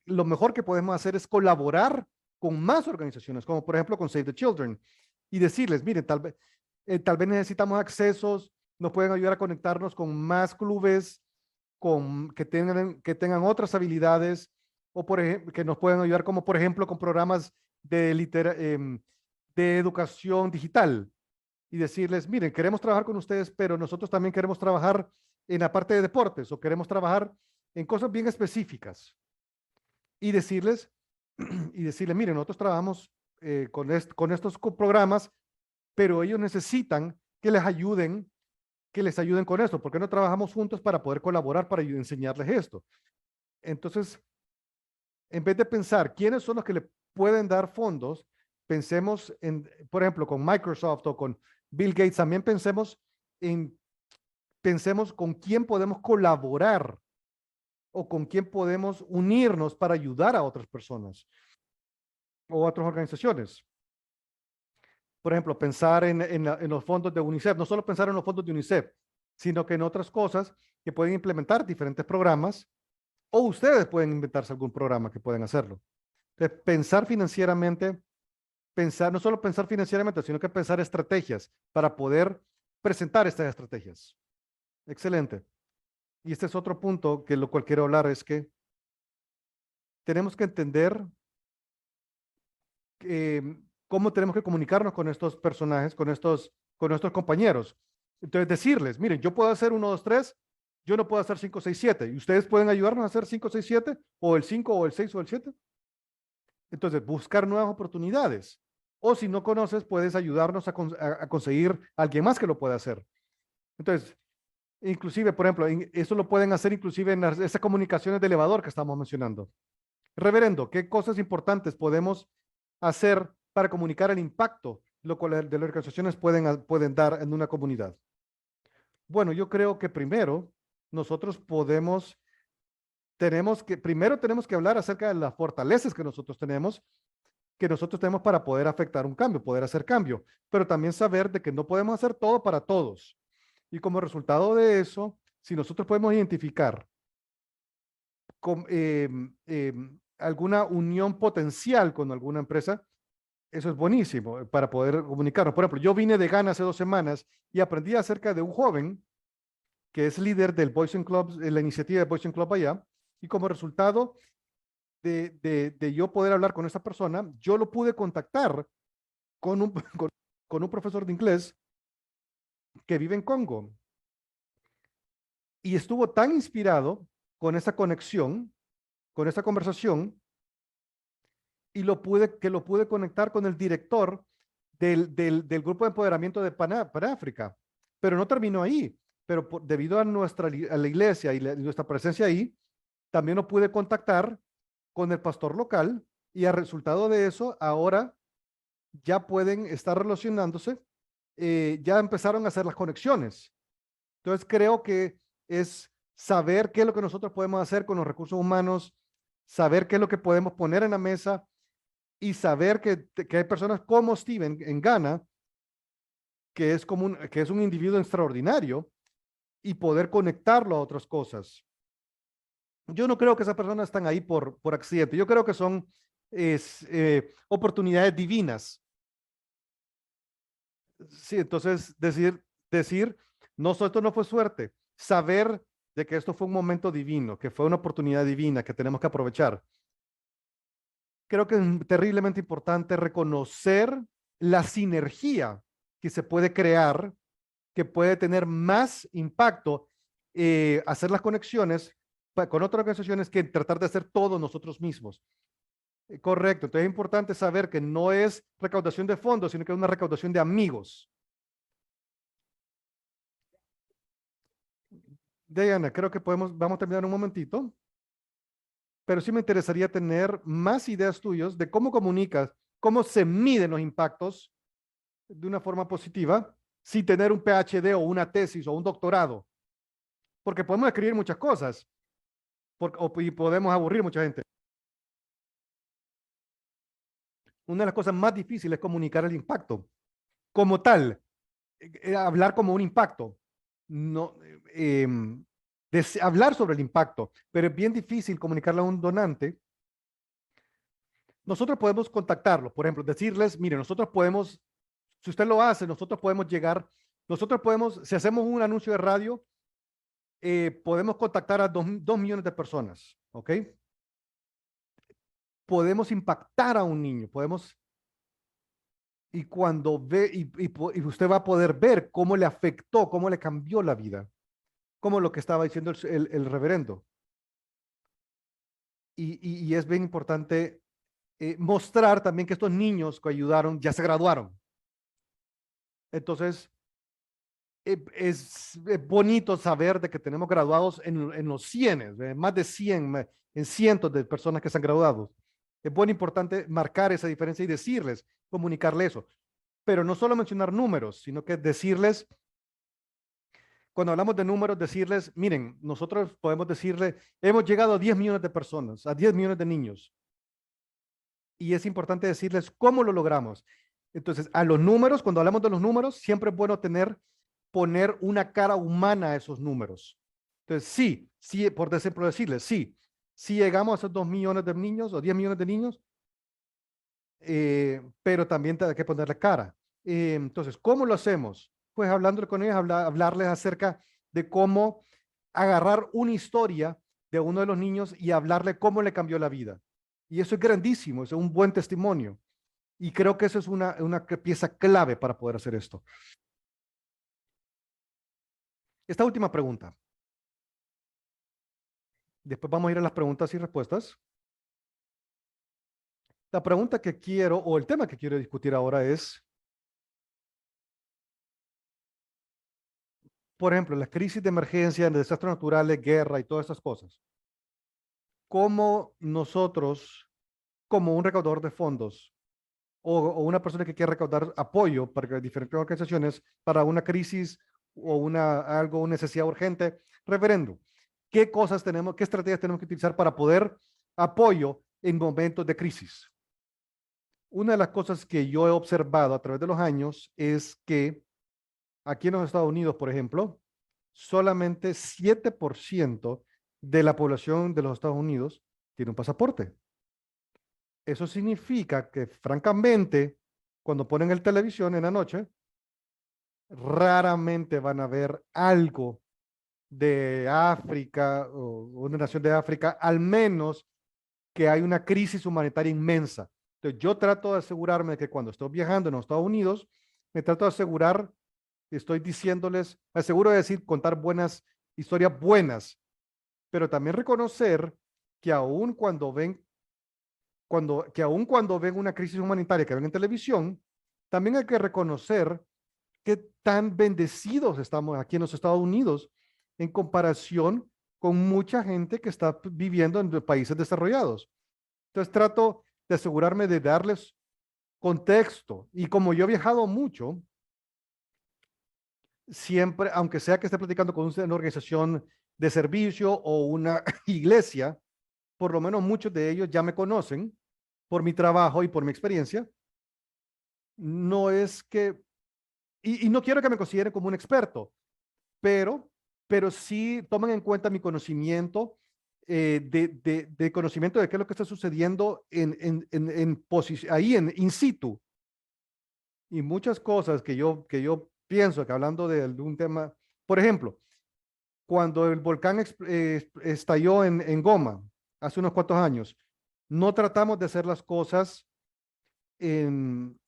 lo mejor que podemos hacer es colaborar con más organizaciones, como por ejemplo con Save the Children, y decirles, miren, tal vez necesitamos accesos, nos pueden ayudar a conectarnos con más clubes que tengan otras habilidades o por ejemplo, que nos pueden ayudar como por ejemplo con programas de educación digital y decirles, miren, queremos trabajar con ustedes, pero nosotros también queremos trabajar en la parte de deportes o queremos trabajar en cosas bien específicas y decirles, miren, nosotros trabajamos con estos programas, pero ellos necesitan que les ayuden con esto. ¿Por qué no trabajamos juntos para poder colaborar, para enseñarles esto? Entonces, en vez de pensar quiénes son los que le pueden dar fondos, pensemos en, por ejemplo, con Microsoft o con Bill Gates, también pensemos con quién podemos colaborar o con quién podemos unirnos para ayudar a otras personas o a otras organizaciones. Por ejemplo, pensar en los fondos de UNICEF, no solo pensar en los fondos de UNICEF, sino que en otras cosas que pueden implementar diferentes programas o ustedes pueden inventarse algún programa que pueden hacerlo. Entonces, pensar financieramente, no solo pensar financieramente, sino que pensar estrategias para poder presentar estas estrategias. Excelente. Y este es otro punto que lo cual quiero hablar, es que tenemos que entender cómo tenemos que comunicarnos con estos personajes, con nuestros compañeros. Entonces, decirles, miren, yo puedo hacer 1, 2, 3, yo no puedo hacer 5, 6, 7. ¿Y ustedes pueden ayudarnos a hacer 5, 6, 7? ¿O el 5, o el 6, o el 7? Entonces, buscar nuevas oportunidades. O si no conoces, puedes ayudarnos a conseguir a alguien más que lo pueda hacer. Entonces, inclusive, por ejemplo, eso lo pueden hacer inclusive en esas comunicaciones de elevador que estamos mencionando. Reverendo, ¿qué cosas importantes podemos hacer para comunicar el impacto lo cual de las organizaciones pueden dar en una comunidad? Bueno, yo creo que primero nosotros primero tenemos que hablar acerca de las fortalezas que nosotros tenemos para poder afectar un cambio, poder hacer cambio, pero también saber de que no podemos hacer todo para todos. Y como resultado de eso, si nosotros podemos identificar alguna unión potencial con alguna empresa, eso es buenísimo para poder comunicarnos. Por ejemplo, yo vine de Ghana hace 2 semanas y aprendí acerca de un joven que es líder del Boys and Clubs, la iniciativa de Boys and Club allá, y como resultado de yo poder hablar con esa persona, yo lo pude contactar con un, con un profesor de inglés que vive en Congo. Y estuvo tan inspirado con esa conexión, con esa conversación, y lo pude conectar con el director del grupo de empoderamiento de Panáfrica. Pero no terminó ahí. Pero debido a la iglesia y nuestra presencia ahí, también lo pude contactar con el pastor local y a resultado de eso, ahora ya pueden estar relacionándose, ya empezaron a hacer las conexiones. Entonces creo que es saber qué es lo que nosotros podemos hacer con los recursos humanos, saber qué es lo que podemos poner en la mesa y saber que hay personas como Steven en Ghana, que es un individuo extraordinario y poder conectarlo a otras cosas. Yo no creo que esas personas están ahí por accidente. Yo creo que son oportunidades divinas. Sí, entonces no, esto no fue suerte. Saber de que esto fue un momento divino, que fue una oportunidad divina que tenemos que aprovechar. Creo que es terriblemente importante reconocer la sinergia que se puede crear, que puede tener más impacto, hacer las conexiones con otras organizaciones que tratar de hacer todo nosotros mismos. Correcto, entonces es importante saber que no es recaudación de fondos, sino que es una recaudación de amigos. Diana, creo que vamos a terminar en un momentito, pero sí me interesaría tener más ideas tuyas de cómo comunicas, cómo se miden los impactos de una forma positiva sin tener un PhD o una tesis o un doctorado, porque podemos escribir muchas cosas y podemos aburrir mucha gente. Una de las cosas más difíciles es comunicar el impacto como tal, hablar como un impacto, no, hablar sobre el impacto, pero es bien difícil comunicarle a un donante. Nosotros podemos contactarlo, por ejemplo, decirles, mire, nosotros podemos, si usted lo hace, nosotros podemos, si hacemos un anuncio de radio, podemos contactar a 2 millones de personas, ¿ok? Podemos impactar a un niño, y cuando ve, y usted va a poder ver cómo le afectó, cómo le cambió la vida, como lo que estaba diciendo el reverendo. Y es bien importante mostrar también que estos niños que ayudaron ya se graduaron. Entonces, es bonito saber de que tenemos graduados en los cienes, más de 100, en cientos de personas que se han graduado. Es muy importante marcar esa diferencia y decirles, comunicarles eso. Pero no solo mencionar números, sino que decirles, cuando hablamos de números, decirles, miren, nosotros podemos decirle, hemos llegado a 10 millones de personas, a 10 millones de niños. Y es importante decirles cómo lo logramos. Entonces, a los números, cuando hablamos de los números, siempre es bueno poner una cara humana a esos números. Entonces, sí, por ejemplo, decirles, sí llegamos a esos 2 millones de niños o 10 millones de niños, pero también hay que ponerle cara. Entonces, ¿cómo lo hacemos? Pues hablando con ellos, hablarles acerca de cómo agarrar una historia de uno de los niños y hablarle cómo le cambió la vida. Y eso es grandísimo, es un buen testimonio. Y creo que eso es una pieza clave para poder hacer esto. Esta última pregunta. Después vamos a ir a las preguntas y respuestas. La pregunta que quiero, o el tema que quiero discutir ahora es, por ejemplo, las crisis de emergencia, de desastres naturales, guerra y todas estas cosas. ¿Cómo nosotros, como un recaudador de fondos, o una persona que quiere recaudar apoyo para diferentes organizaciones para una crisis o una necesidad urgente, referendo, ¿qué cosas tenemos, qué estrategias tenemos que utilizar para poder apoyo en momentos de crisis? Una de las cosas que yo he observado a través de los años es que aquí en los Estados Unidos, por ejemplo, solamente 7% de la población de los Estados Unidos tiene un pasaporte. Eso significa que, francamente, cuando ponen el televisión en la noche, raramente van a ver algo de África o una nación de África, al menos que hay una crisis humanitaria inmensa. Entonces, yo trato de asegurarme de que cuando estoy viajando en los Estados Unidos, me trato de asegurar, estoy diciéndoles, me aseguro de decir, contar buenas historias buenas, pero también reconocer que aún cuando ven que aun cuando ven una crisis humanitaria que ven en televisión, también hay que reconocer que tan bendecidos estamos aquí en los Estados Unidos en comparación con mucha gente que está viviendo en países desarrollados. Entonces trato de asegurarme de darles contexto y como yo he viajado mucho, siempre, aunque sea que esté platicando con una organización de servicio o una iglesia, por lo menos muchos de ellos ya me conocen por mi trabajo y por mi experiencia. No es que, y no quiero que me consideren como un experto, pero, pero sí tomen en cuenta mi conocimiento, de conocimiento de qué es lo que está sucediendo ahí en in situ. Y muchas cosas que yo pienso que hablando de un tema, por ejemplo, cuando el volcán estalló en Goma hace unos cuantos años, no tratamos de hacer las cosas en,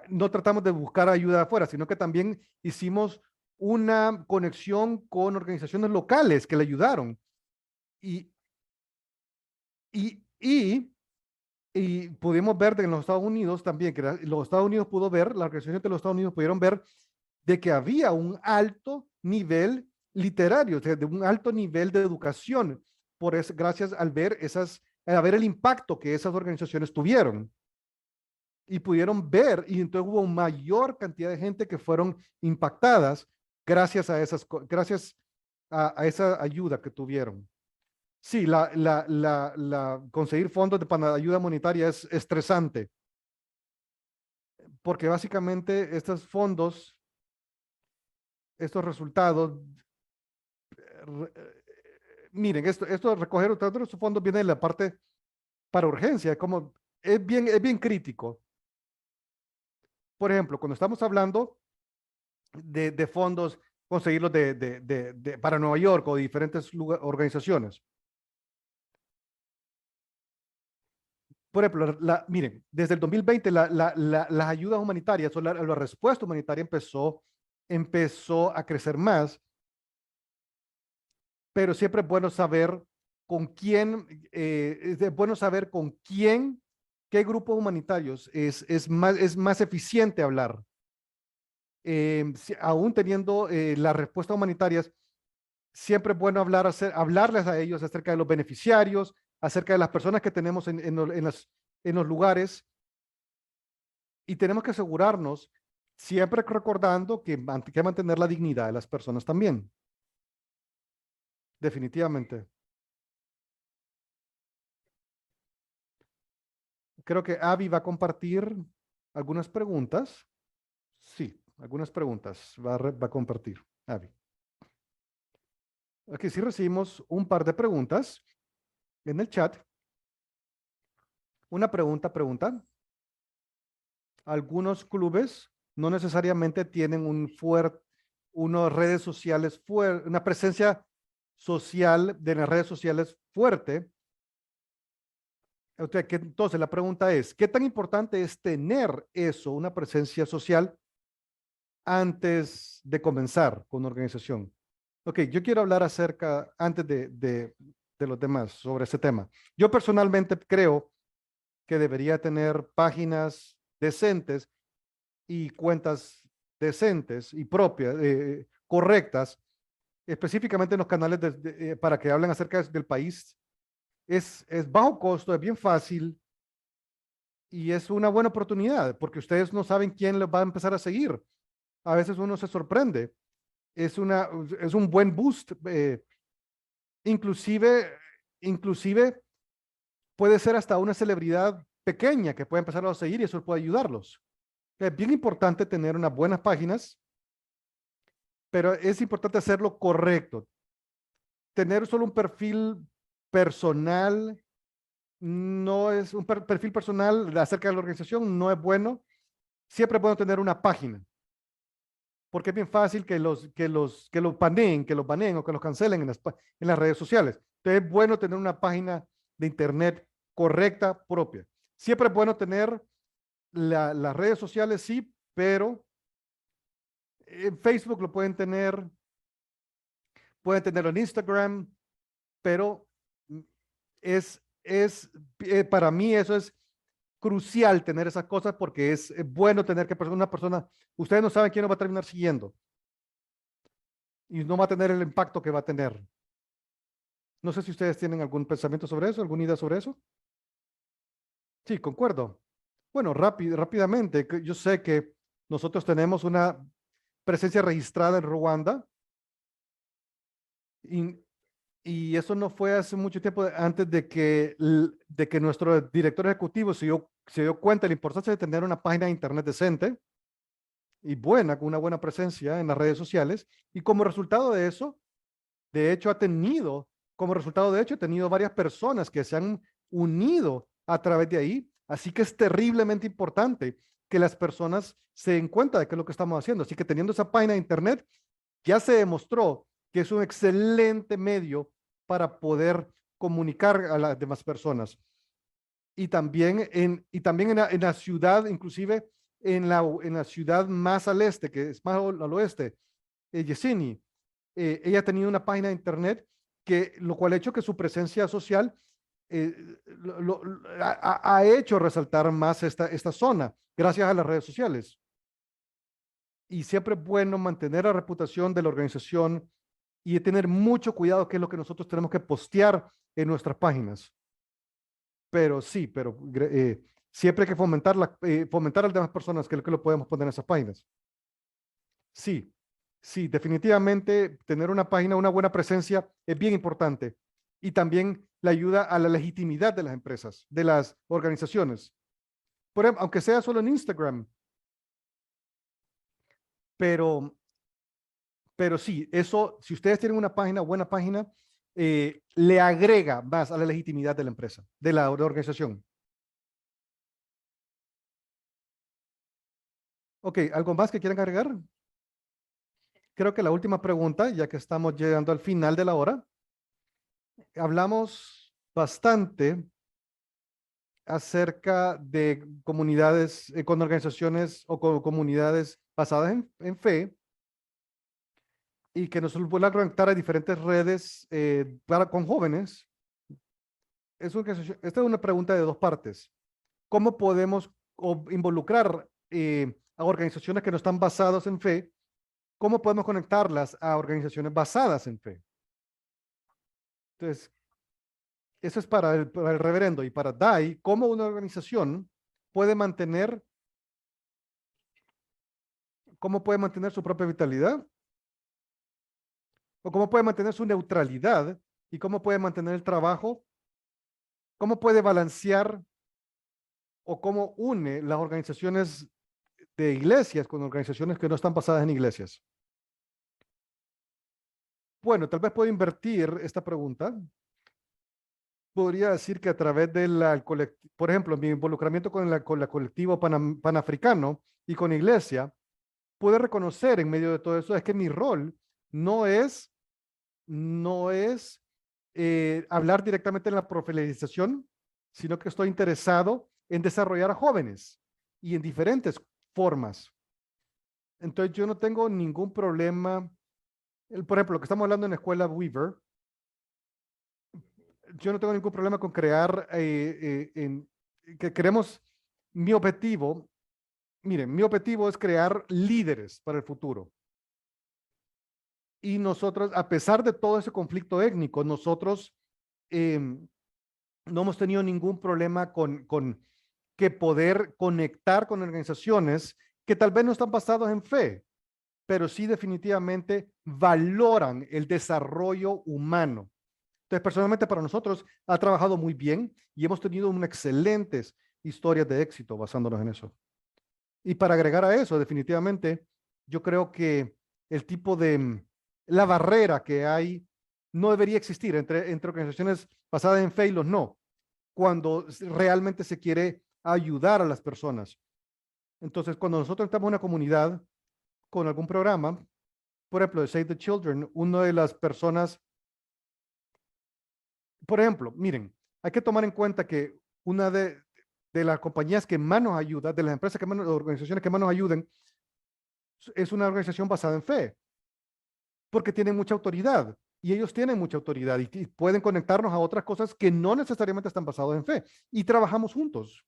no tratamos de buscar ayuda afuera, sino que también hicimos una conexión con organizaciones locales que le ayudaron. Y, y, y, y pudimos ver en los Estados Unidos también, que los Estados Unidos pudo ver, las organizaciones de los Estados Unidos pudieron ver de que había un alto nivel literario, o sea, de un alto nivel de educación, gracias al ver a ver el impacto que esas organizaciones tuvieron. Y pudieron ver, y entonces hubo mayor cantidad de gente que fueron impactadas gracias gracias a esa ayuda que tuvieron. Sí, conseguir fondos para ayuda monetaria es estresante, porque básicamente estos fondos, estos resultados, miren, esto de recoger estos fondos viene de la parte para urgencia, es bien crítico. Por ejemplo, cuando estamos hablando de fondos, conseguirlos para Nueva York o organizaciones. por ejemplo, miren, desde el 2020 las ayudas humanitarias o la respuesta humanitaria empezó a crecer más, pero siempre es bueno saber con quién, es bueno saber con quién, qué grupos humanitarios es más eficiente hablar. Aún teniendo las respuestas humanitarias, siempre es bueno hablarles a ellos acerca de los beneficiarios, acerca de las personas que tenemos en los lugares, y tenemos que asegurarnos, siempre recordando que hay que mantener la dignidad de las personas también. Definitivamente. Creo que Abby va a compartir algunas preguntas. Sí, algunas preguntas va a compartir Abby. Aquí sí recibimos un par de preguntas en el chat. Una pregunta. Algunos clubes no necesariamente tienen unas redes sociales una presencia social de las redes sociales fuerte. Entonces la pregunta es, ¿qué tan importante es tener eso, una presencia social, antes de comenzar con una organización? Ok, yo quiero hablar antes de los demás, sobre este tema. Yo personalmente creo que debería tener páginas decentes y cuentas decentes y propias, correctas, específicamente en los canales para que hablen acerca del país. Es bajo costo, es bien fácil y es una buena oportunidad porque ustedes no saben quién les va a empezar a seguir. A veces uno se sorprende. Es un buen boost. Inclusive, inclusive puede ser hasta una celebridad pequeña que puede empezar a seguir y eso puede ayudarlos. Es bien importante tener unas buenas páginas, pero es importante hacerlo correcto. Tener solo un perfil personal no es un perfil personal acerca de la organización, no es bueno. Siempre es bueno tener una página, porque es bien fácil que los baneen o que los cancelen en las redes sociales. Entonces es bueno tener una página de internet correcta, propia. Siempre es bueno tener las redes sociales, sí, pero en Facebook lo pueden tenerlo en Instagram, pero para mí eso es crucial tener esas cosas porque es bueno tener que una persona, ustedes no saben quién lo va a terminar siguiendo y no va a tener el impacto que va a tener. No sé si ustedes tienen algún pensamiento sobre eso, alguna idea sobre eso. Sí, concuerdo. Bueno, rápidamente, yo sé que nosotros tenemos una presencia registrada en Ruanda y, y eso no fue hace mucho tiempo antes de que nuestro director ejecutivo se dio cuenta de la importancia de tener una página de internet decente y buena, con una buena presencia en las redes sociales. Y como resultado de eso, de hecho, ha tenido varias personas que se han unido a través de ahí. Así que es terriblemente importante que las personas se den cuenta de qué es lo que estamos haciendo. Así que teniendo esa página de internet, ya se demostró que es un excelente medio para poder comunicar a las demás personas. Y también en la ciudad, inclusive en la ciudad más al este, que es más al oeste, Yesenia, ella ha tenido una página de internet lo cual ha hecho que su presencia social ha hecho resaltar más esta zona gracias a las redes sociales. Y siempre es bueno mantener la reputación de la organización y tener mucho cuidado qué es lo que nosotros tenemos que postear en nuestras páginas. Pero sí, siempre hay que fomentar a las demás personas que lo podemos poner en esas páginas. Sí, sí, definitivamente tener una página, una buena presencia es bien importante y también le ayuda a la legitimidad de las empresas, de las organizaciones. Por ejemplo, aunque sea solo en Instagram, pero, pero sí, eso, si ustedes tienen una página, buena página, le agrega más a la legitimidad de la empresa, de la organización. Ok, ¿algo más que quieran agregar? Creo que la última pregunta, ya que estamos llegando al final de la hora, hablamos bastante acerca de comunidades, con organizaciones o con comunidades basadas en fe y que nos puedan conectar a diferentes redes con jóvenes. Esta es una pregunta de dos partes. ¿Cómo podemos involucrar a organizaciones que no están basadas en fe? ¿Cómo podemos conectarlas a organizaciones basadas en fe? Entonces, eso es para el reverendo y para Dai, cómo una organización puede mantener, cómo puede mantener su propia vitalidad o cómo puede mantener su neutralidad y cómo puede mantener el trabajo, cómo puede balancear o cómo une las organizaciones de iglesias con organizaciones que no están basadas en iglesias. Bueno, tal vez puedo invertir esta pregunta. Podría decir que a través de por ejemplo, mi involucramiento con la colectivo panafricano y con iglesia, pude reconocer en medio de todo eso es que mi rol no es, no es hablar directamente en la profesionalización, sino que estoy interesado en desarrollar a jóvenes y en diferentes formas. Entonces yo no tengo ningún problema. Por ejemplo, lo que estamos hablando en la escuela Weaver, yo no tengo ningún problema con crear, que queremos, mi objetivo, miren, mi objetivo es crear líderes para el futuro. Y nosotros, a pesar de todo ese conflicto étnico, nosotros no hemos tenido ningún problema con que poder conectar con organizaciones que tal vez no están basadas en fe, pero sí definitivamente valoran el desarrollo humano. Entonces, personalmente para nosotros ha trabajado muy bien y hemos tenido una excelentes historias de éxito basándonos en eso. Y para agregar a eso, definitivamente, yo creo que el tipo de, la barrera que hay no debería existir entre organizaciones basadas en fe y los no, cuando realmente se quiere ayudar a las personas. Entonces, cuando nosotros estamos en una comunidad con algún programa, por ejemplo, de Save the Children, una de las personas, por ejemplo, miren, hay que tomar en cuenta que una de las compañías que más nos ayuda, de las empresas que más, organizaciones que más nos ayuden, es una organización basada en fe, porque tienen mucha autoridad y ellos tienen mucha autoridad y pueden conectarnos a otras cosas que no necesariamente están basadas en fe y trabajamos juntos.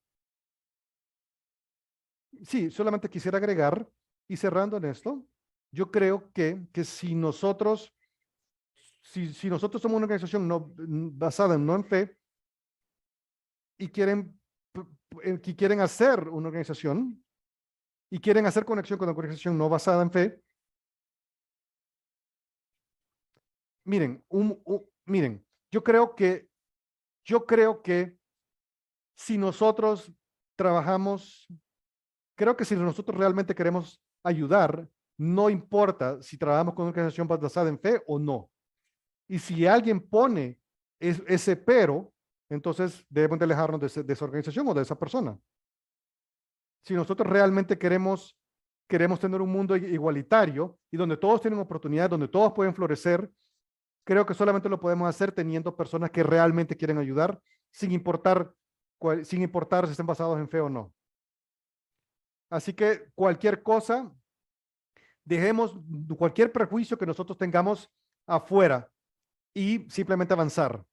Sí, solamente quisiera agregar y cerrando en esto, yo creo que si nosotros somos una organización no basada no en fe y quieren hacer una organización y quieren hacer conexión con una organización no basada en fe, miren, miren, yo creo que si nosotros trabajamos, creo que si nosotros realmente queremos ayudar, no importa si trabajamos con una organización basada en fe o no. Y si alguien pone ese pero, entonces debemos de alejarnos de esa organización o de esa persona. Si nosotros realmente queremos tener un mundo igualitario y donde todos tienen oportunidades, donde todos pueden florecer, creo que solamente lo podemos hacer teniendo personas que realmente quieren ayudar, sin importar si estén basados en fe o no. Así que cualquier cosa, dejemos cualquier prejuicio que nosotros tengamos afuera y simplemente avanzar.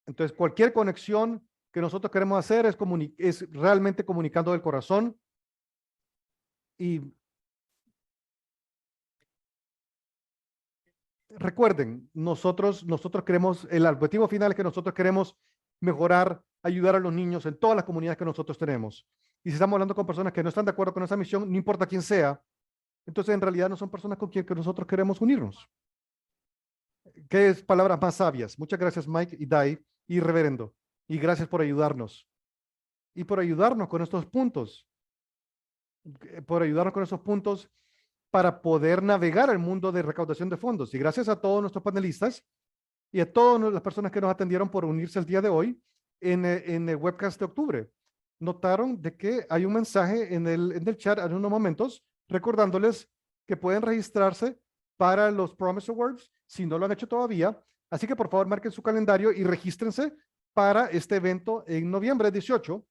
Entonces, cualquier conexión que nosotros queremos hacer es realmente comunicando del corazón y recuerden, nosotros queremos, el objetivo final es que nosotros queremos mejorar, ayudar a los niños en todas las comunidades que nosotros tenemos. Y si estamos hablando con personas que no están de acuerdo con esa misión, no importa quién sea, entonces en realidad no son personas con quien que nosotros queremos unirnos. ¿Qué es palabras más sabias? Muchas gracias, Mike y Dai y Reverendo. Y gracias por ayudarnos. Y por ayudarnos con estos puntos. Por ayudarnos con esos puntos para poder navegar el mundo de recaudación de fondos. Y gracias a todos nuestros panelistas y a todas las personas que nos atendieron por unirse el día de hoy en el webcast de octubre. Notaron de que hay un mensaje en el chat en unos momentos recordándoles que pueden registrarse para los Promise Awards si no lo han hecho todavía. Así que por favor marquen su calendario y regístrense para este evento en noviembre 18,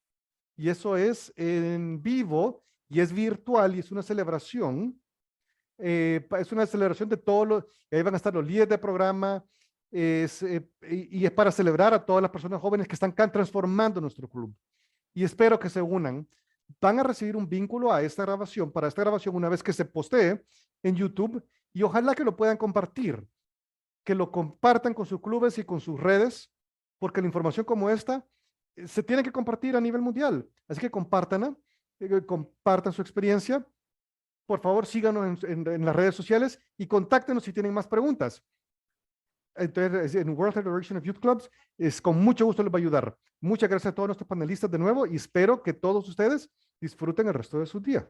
y eso es en vivo y es virtual y es una celebración. Es una celebración de todos los, ahí van a estar los líderes de programa, y es para celebrar a todas las personas jóvenes que están transformando nuestro club. Y espero que se unan. Van a recibir un vínculo a esta grabación, para esta grabación una vez que se postee en YouTube, y ojalá que lo puedan compartir, que lo compartan con sus clubes y con sus redes, porque la información como esta se tiene que compartir a nivel mundial. Así que compartan su experiencia. Por favor, síganos en las redes sociales y contáctenos si tienen más preguntas. Entonces, en World Federation of Youth Clubs, con mucho gusto les va a ayudar. Muchas gracias a todos nuestros panelistas de nuevo y espero que todos ustedes disfruten el resto de su día.